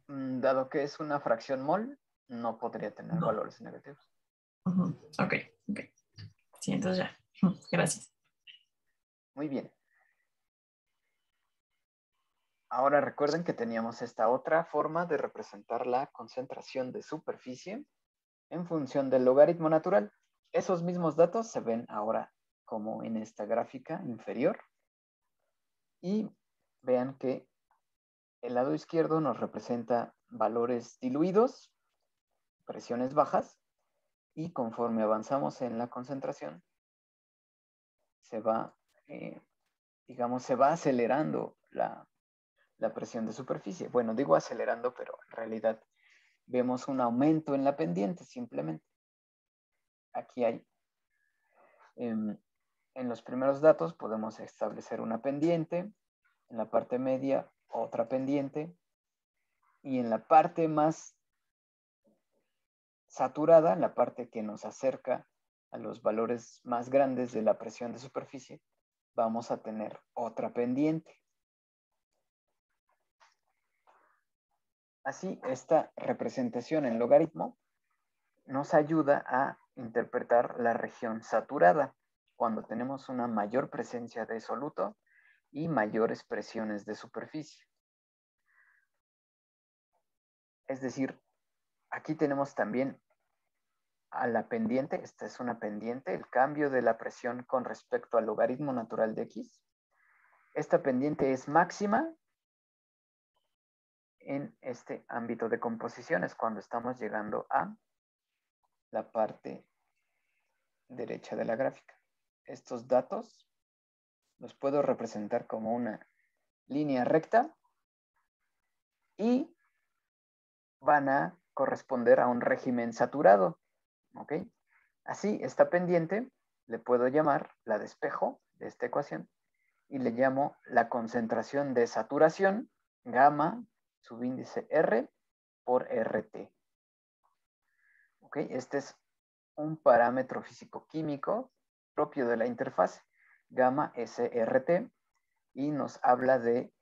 Dado que es una fracción mol, no podría tener valores negativos.
Ok. Sí, entonces ya. Gracias.
Muy bien. Ahora recuerden que teníamos esta otra forma de representar la concentración de superficie en función del logaritmo natural. Esos mismos datos se ven ahora como en esta gráfica inferior. Y vean que el lado izquierdo nos representa valores diluidos, presiones bajas, y conforme avanzamos en la concentración, se va, digamos, se va acelerando la presión de superficie. Bueno, digo acelerando, pero en realidad vemos un aumento en la pendiente simplemente. Aquí hay, en los primeros datos podemos establecer una pendiente, en la parte media otra pendiente, y en la parte más saturada, en la parte que nos acerca a los valores más grandes de la presión de superficie, vamos a tener otra pendiente. Así, esta representación en logaritmo nos ayuda a interpretar la región saturada cuando tenemos una mayor presencia de soluto y mayores presiones de superficie. Es decir, aquí tenemos también a la pendiente, esta es una pendiente, el cambio de la presión con respecto al logaritmo natural de X. Esta pendiente es máxima en este ámbito de composiciones cuando estamos llegando a la parte derecha de la gráfica. Estos datos los puedo representar como una línea recta y van a corresponder a un régimen saturado. ¿Ok? Así, esta pendiente le puedo llamar la de espejo de esta ecuación y le llamo la concentración de saturación, gamma, subíndice R por RT. ¿Ok? Este es un parámetro físico-químico propio de la interfaz gamma SRT y nos habla de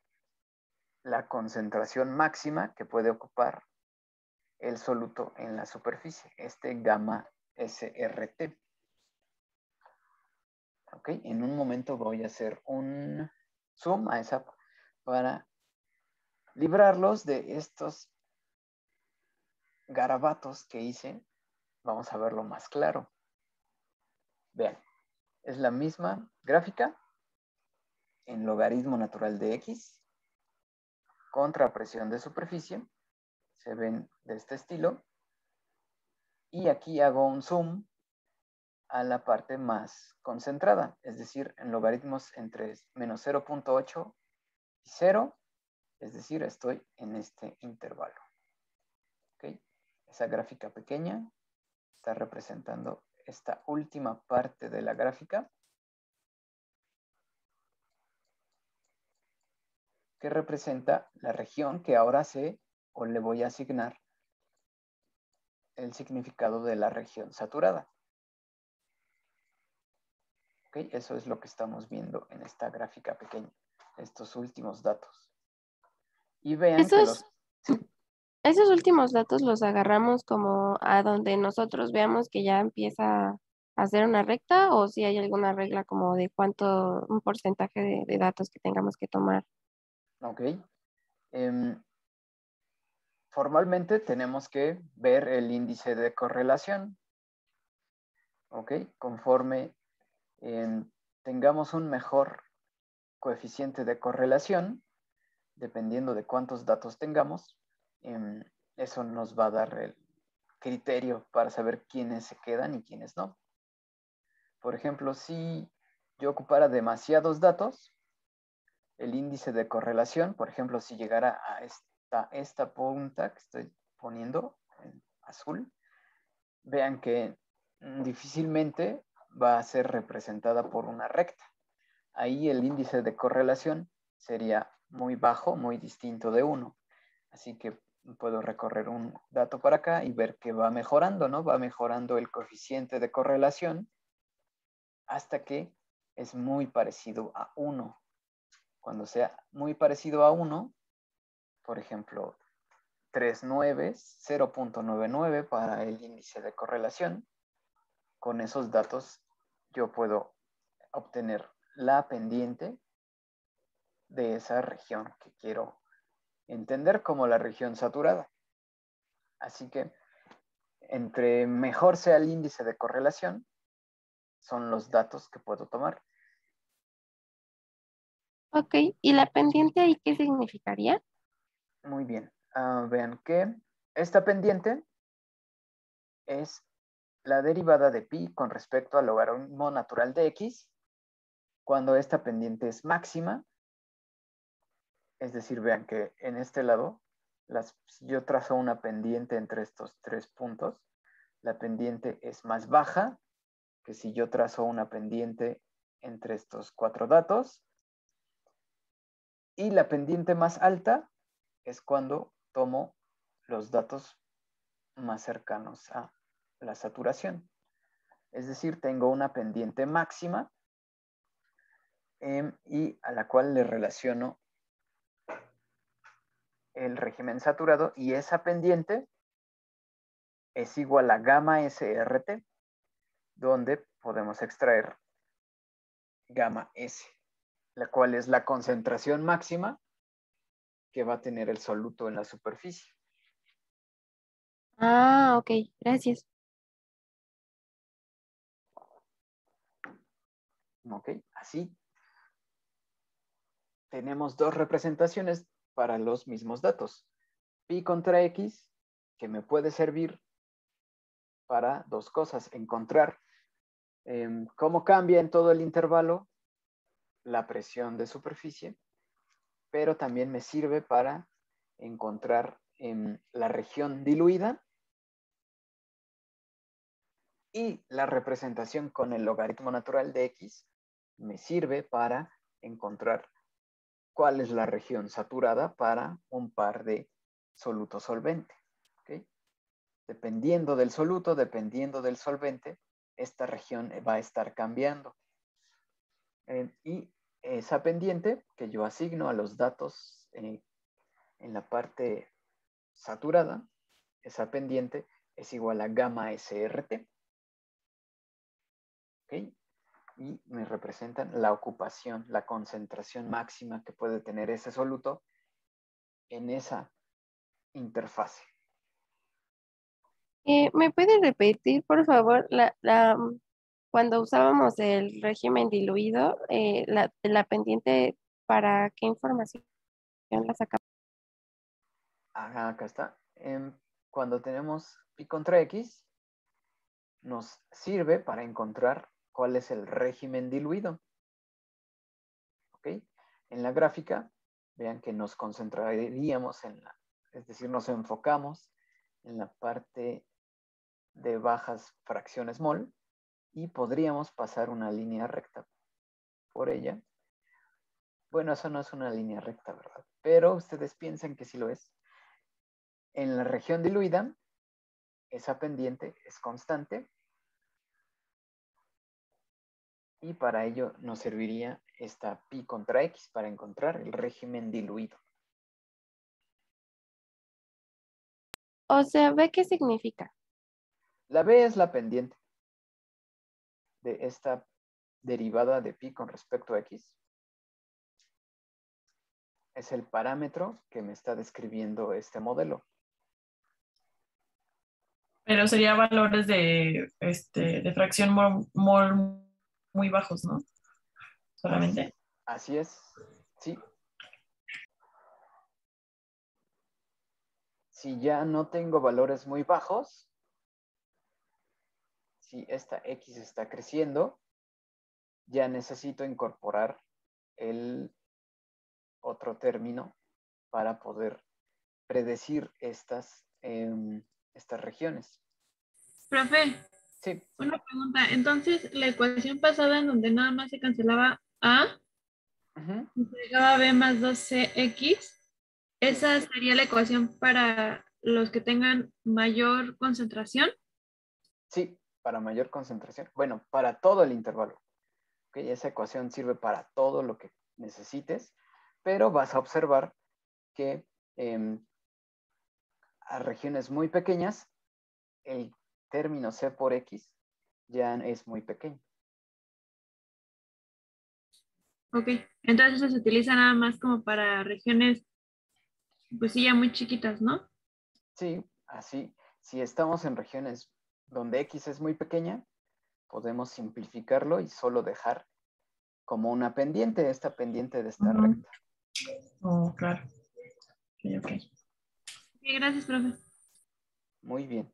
la concentración máxima que puede ocupar el soluto en la superficie, este gamma SRT. Ok, en un momento voy a hacer un zoom a esa para librarlos de estos garabatos que hice. Vamos a verlo más claro. Vean, es la misma gráfica en logaritmo natural de X contra presión de superficie. Se ven de este estilo. Y aquí hago un zoom a la parte más concentrada, es decir, en logaritmos entre menos 0.8 y 0, es decir, estoy en este intervalo. ¿Okay? Esa gráfica pequeña está representando esta última parte de la gráfica que representa la región que ahora sé o le voy a asignar el significado de la región saturada. ¿Okay? Eso es lo que estamos viendo en esta gráfica pequeña, estos últimos datos. Y vean que los... ¿sí?
Esos últimos datos los agarramos como a donde nosotros veamos que ya empieza a hacer una recta, o si hay alguna regla como de cuánto, un porcentaje de datos que tengamos que tomar.
Ok. Formalmente tenemos que ver el índice de correlación. Ok. Conforme tengamos un mejor coeficiente de correlación, dependiendo de cuántos datos tengamos, eso nos va a dar el criterio para saber quiénes se quedan y quiénes no. Por ejemplo, si yo ocupara demasiados datos, el índice de correlación, por ejemplo, si llegara a esta punta que estoy poniendo en azul, vean que difícilmente va a ser representada por una recta. Ahí el índice de correlación sería muy bajo, muy distinto de 1. Así que puedo recorrer un dato para acá y ver que va mejorando, ¿no? Va mejorando el coeficiente de correlación hasta que es muy parecido a 1. Cuando sea muy parecido a 1, por ejemplo, 3,9, 0.99 para el índice de correlación, con esos datos yo puedo obtener la pendiente de esa región que quiero entender como la región saturada. Así que entre mejor sea el índice de correlación, son los datos que puedo tomar.
Ok, ¿y la pendiente ahí qué significaría?
Muy bien. Vean que esta pendiente es la derivada de pi con respecto al logaritmo natural de x cuando esta pendiente es máxima. Es decir, vean que en este lado, si yo trazo una pendiente entre estos 3 puntos, la pendiente es más baja que si yo trazo una pendiente entre estos 4 datos. Y la pendiente más alta es cuando tomo los datos más cercanos a la saturación. Es decir, tengo una pendiente máxima y a la cual le relaciono el régimen saturado, y esa pendiente es igual a gamma SRT, donde podemos extraer gamma S, la cual es la concentración máxima que va a tener el soluto en la superficie.
Ah, ok, gracias.
Ok, así tenemos dos representaciones para los mismos datos. Pi contra X, que me puede servir para dos cosas: encontrar cómo cambia en todo el intervalo la presión de superficie, pero también me sirve para encontrar la región diluida Y la representación con el logaritmo natural de X me sirve para encontrar cuál es la región saturada para un par de soluto solvente. ¿Okay? Dependiendo del soluto, dependiendo del solvente, esta región va a estar cambiando. Y esa pendiente que yo asigno a los datos en la parte saturada, esa pendiente es igual a gamma SRT. ¿Okay? Y me representan la ocupación, la concentración máxima que puede tener ese soluto en esa interfase.
¿Me puede repetir, por favor, cuando usábamos el régimen diluido, la pendiente, para qué información la sacamos?
Acá está. Cuando tenemos pi contra x, nos sirve para encontrar cuál es el régimen diluido. ¿Ok? En la gráfica, vean que nos concentraríamos es decir, nos enfocamos en la parte de bajas fracciones mol y podríamos pasar una línea recta por ella. Bueno, eso no es una línea recta, ¿verdad? Pero ustedes piensan que sí lo es. En la región diluida, esa pendiente es constante y para ello nos serviría esta pi contra x para encontrar el régimen diluido.
O sea, ¿ve qué significa?
La b es la pendiente de esta derivada de pi con respecto a x. Es el parámetro que me está describiendo este modelo.
Pero sería valores de fracción mol muy bajos, ¿no? Solamente.
Así es, sí. Si ya no tengo valores muy bajos, si esta x está creciendo, ya necesito incorporar el otro término para poder predecir estas regiones.
Profe,
Sí.
una pregunta. Entonces, la ecuación pasada en donde nada más se cancelaba A y se dejaba B más 2CX, ¿esa sería la ecuación para los que tengan mayor concentración?
Sí, para mayor concentración. Bueno, para todo el intervalo. ¿Okay? Esa ecuación sirve para todo lo que necesites, pero vas a observar que a regiones muy pequeñas, el término C por X ya es muy pequeño.
Ok, entonces eso se utiliza nada más como para regiones, pues sí, ya muy chiquitas, ¿no?
Sí, así, si estamos en regiones donde X es muy pequeña, podemos simplificarlo y solo dejar como una pendiente, esta pendiente de esta recta.
Oh, claro. Ok, ok.
Ok, gracias, profe.
Muy bien.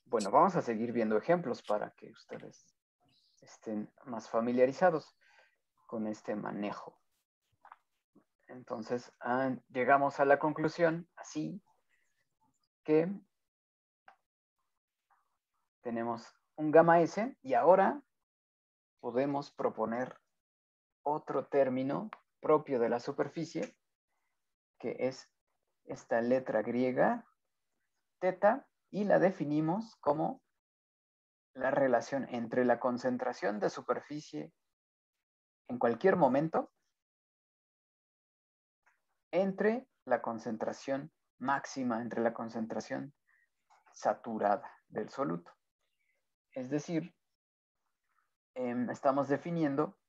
Bueno, vamos a seguir viendo ejemplos para que ustedes estén más familiarizados con este manejo. Entonces, llegamos a la conclusión así que tenemos un gamma S y ahora podemos proponer otro término propio de la superficie, que es esta letra griega, teta, y la definimos como la relación entre la concentración de superficie en cualquier momento entre la concentración máxima, entre la concentración saturada del soluto. Es decir, estamos definiendo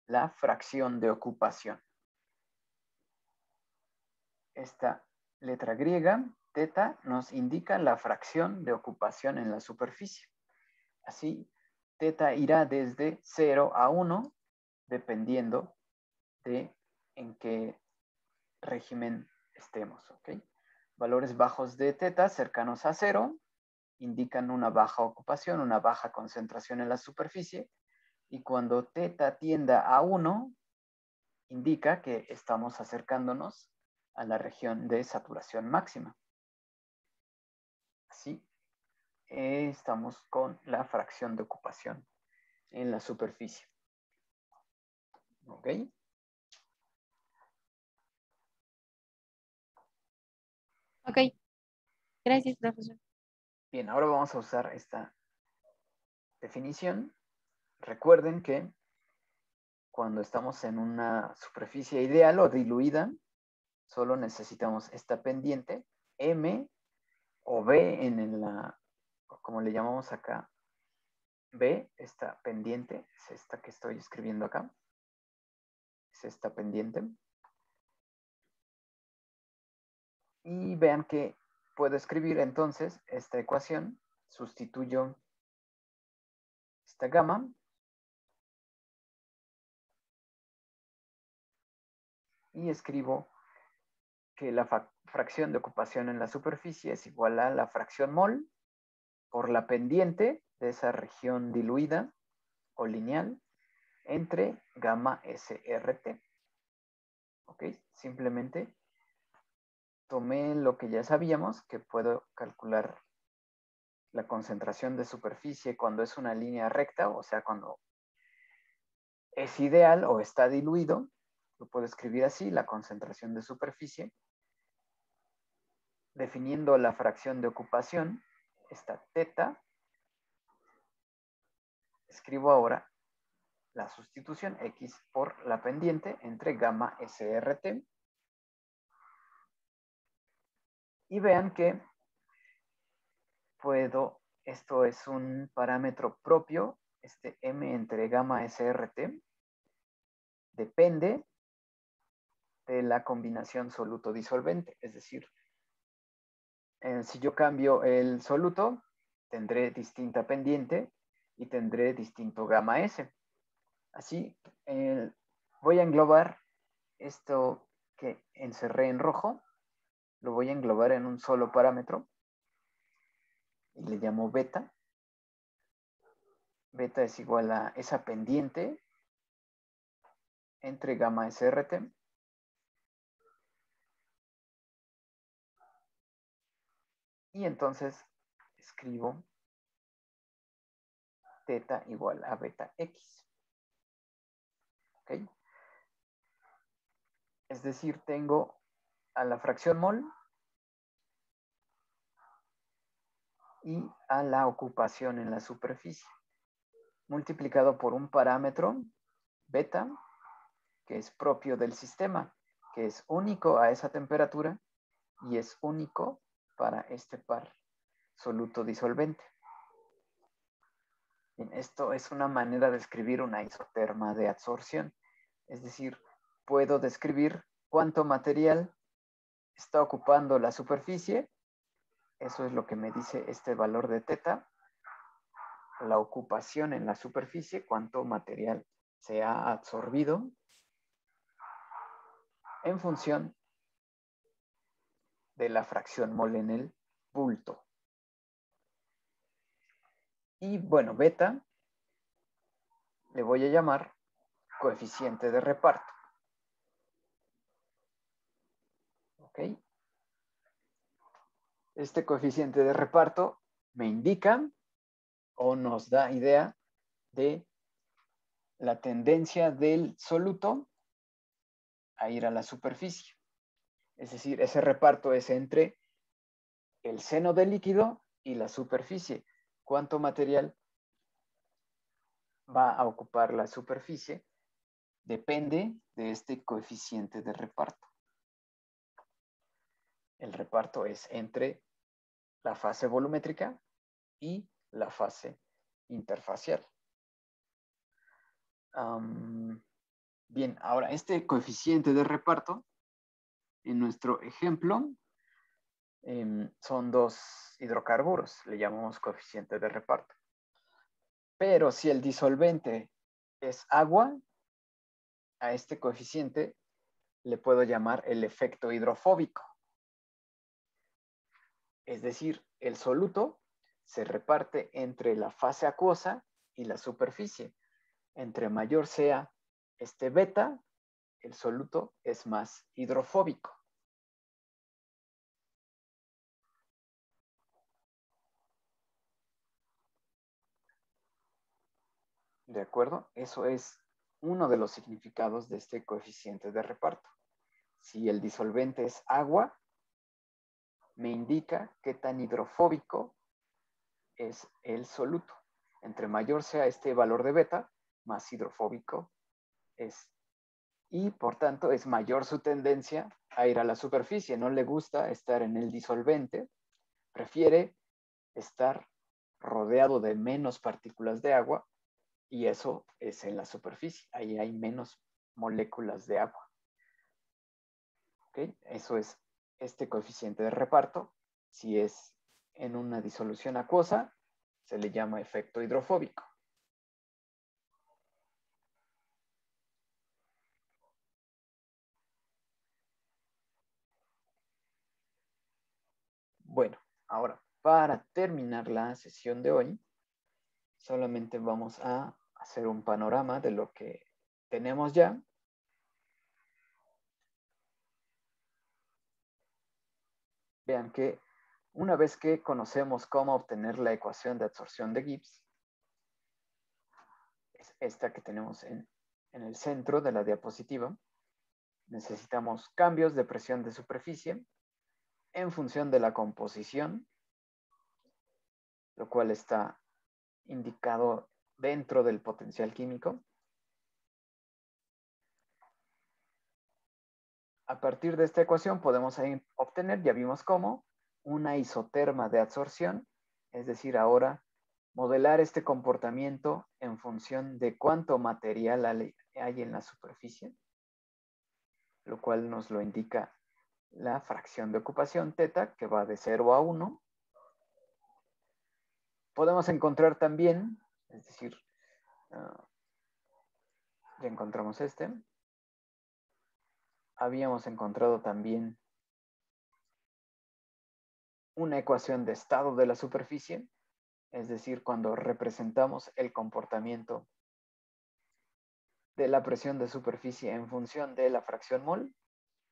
la fracción de ocupación. Esta letra griega, teta, nos indica la fracción de ocupación en la superficie. Así, teta irá desde 0 a 1, dependiendo de en qué régimen estemos. ¿Okay? Valores bajos de teta cercanos a 0 indican una baja ocupación, una baja concentración en la superficie. Y cuando teta tienda a 1, indica que estamos acercándonos a la región de saturación máxima. Así, estamos con la fracción de ocupación en la superficie. ¿Ok?
Ok, gracias, profesor.
Bien, ahora vamos a usar esta definición. Recuerden que cuando estamos en una superficie ideal o diluida, solo necesitamos esta pendiente, M o B en la, como le llamamos acá, B, esta pendiente, es esta que estoy escribiendo acá. Es esta pendiente. Y vean que puedo escribir entonces esta ecuación, sustituyo esta gamma y escribo que la fracción de ocupación en la superficie es igual a la fracción mol por la pendiente de esa región diluida o lineal entre gamma SRT. ¿Ok? Simplemente tomé lo que ya sabíamos, que puedo calcular la concentración de superficie cuando es una línea recta, o sea, cuando es ideal o está diluido. Lo puedo escribir así, la concentración de superficie. Definiendo la fracción de ocupación, esta teta. Escribo ahora la sustitución X por la pendiente entre gamma SRT. Y vean que puedo, esto es un parámetro propio, este M entre gamma SRT, depende de la combinación soluto-disolvente. Es decir, si yo cambio el soluto, tendré distinta pendiente y tendré distinto gamma S. Así, voy a englobar esto que encerré en rojo, lo voy a englobar en un solo parámetro y le llamo beta. Beta es igual a esa pendiente entre gamma SRT y entonces escribo teta igual a beta X. ¿Ok? Es decir, tengo a la fracción mol y a la ocupación en la superficie, multiplicado por un parámetro beta, que es propio del sistema, que es único a esa temperatura y es único para este par soluto disolvente. Bien, esto es una manera de escribir una isoterma de adsorción, es decir, puedo describir cuánto material está ocupando la superficie. Eso es lo que me dice este valor de teta, la ocupación en la superficie, cuánto material se ha absorbido en función de la fracción mol en el bulto. Y bueno, beta le voy a llamar coeficiente de reparto. ¿Ok? Este coeficiente de reparto me indica o nos da idea de la tendencia del soluto a ir a la superficie. Es decir, ese reparto es entre el seno del líquido y la superficie. ¿Cuánto material va a ocupar la superficie? Depende de este coeficiente de reparto. El reparto es entre la fase volumétrica y la fase interfacial. Bien, ahora este coeficiente de reparto, en nuestro ejemplo, son dos hidrocarburos, le llamamos coeficiente de reparto. Pero si el disolvente es agua, a este coeficiente le puedo llamar el efecto hidrofóbico. Es decir, el soluto se reparte entre la fase acuosa y la superficie. Entre mayor sea este beta, el soluto es más hidrofóbico. ¿De acuerdo? Eso es uno de los significados de este coeficiente de reparto. Si el disolvente es agua, me indica qué tan hidrofóbico es el soluto. Entre mayor sea este valor de beta, más hidrofóbico es. Y por tanto es mayor su tendencia a ir a la superficie. No le gusta estar en el disolvente, prefiere estar rodeado de menos partículas de agua, y eso es en la superficie. Ahí hay menos moléculas de agua. ¿Okay? Eso es este coeficiente de reparto. Si es en una disolución acuosa, se le llama efecto hidrofóbico. Bueno, ahora, para terminar la sesión de hoy, solamente vamos a hacer un panorama de lo que tenemos ya. Vean que una vez que conocemos cómo obtener la ecuación de absorción de Gibbs, es esta que tenemos en el centro de la diapositiva, necesitamos cambios de presión de superficie en función de la composición, lo cual está indicado dentro del potencial químico. A partir de esta ecuación podemos obtener, ya vimos cómo, una isoterma de absorción, es decir, ahora modelar este comportamiento en función de cuánto material hay en la superficie, lo cual nos lo indica la fracción de ocupación θ, que va de 0 a 1. Podemos encontrar también, es decir, ya encontramos este. Habíamos encontrado también una ecuación de estado de la superficie, es decir, cuando representamos el comportamiento de la presión de superficie en función de la fracción mol,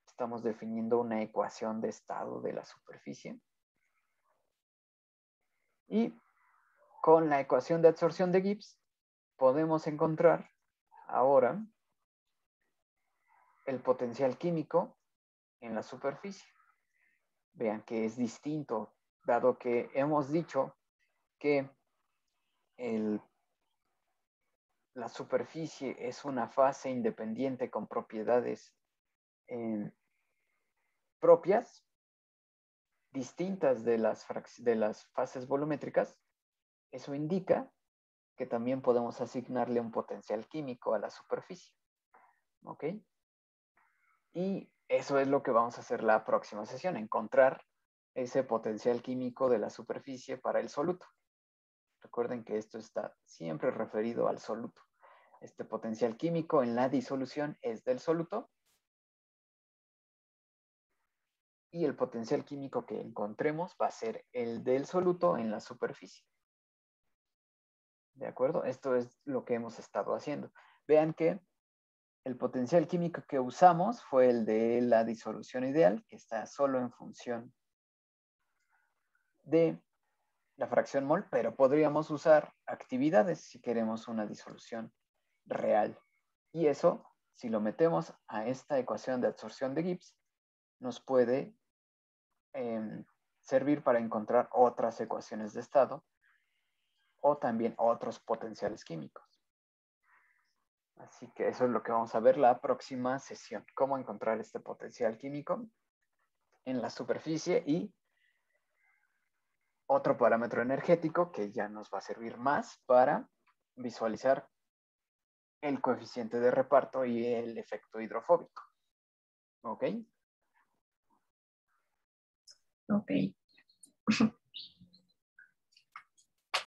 estamos definiendo una ecuación de estado de la superficie. Y con la ecuación de absorción de Gibbs podemos encontrar ahora el potencial químico en la superficie. Vean que es distinto, dado que hemos dicho que la superficie es una fase independiente con propiedades propias, distintas de las fases volumétricas. Eso indica que también podemos asignarle un potencial químico a la superficie. ¿Ok? Y eso es lo que vamos a hacer la próxima sesión, encontrar ese potencial químico de la superficie para el soluto. Recuerden que esto está siempre referido al soluto. Este potencial químico en la disolución es del soluto. Y el potencial químico que encontremos va a ser el del soluto en la superficie. ¿De acuerdo? Esto es lo que hemos estado haciendo. Vean que el potencial químico que usamos fue el de la disolución ideal, que está solo en función de la fracción mol, pero podríamos usar actividades si queremos una disolución real. Y eso, si lo metemos a esta ecuación de absorción de Gibbs, nos puede servir para encontrar otras ecuaciones de estado o también otros potenciales químicos. Así que eso es lo que vamos a ver la próxima sesión. Cómo encontrar este potencial químico en la superficie y otro parámetro energético que ya nos va a servir más para visualizar el coeficiente de reparto y el efecto hidrofóbico. ¿Ok?
Ok.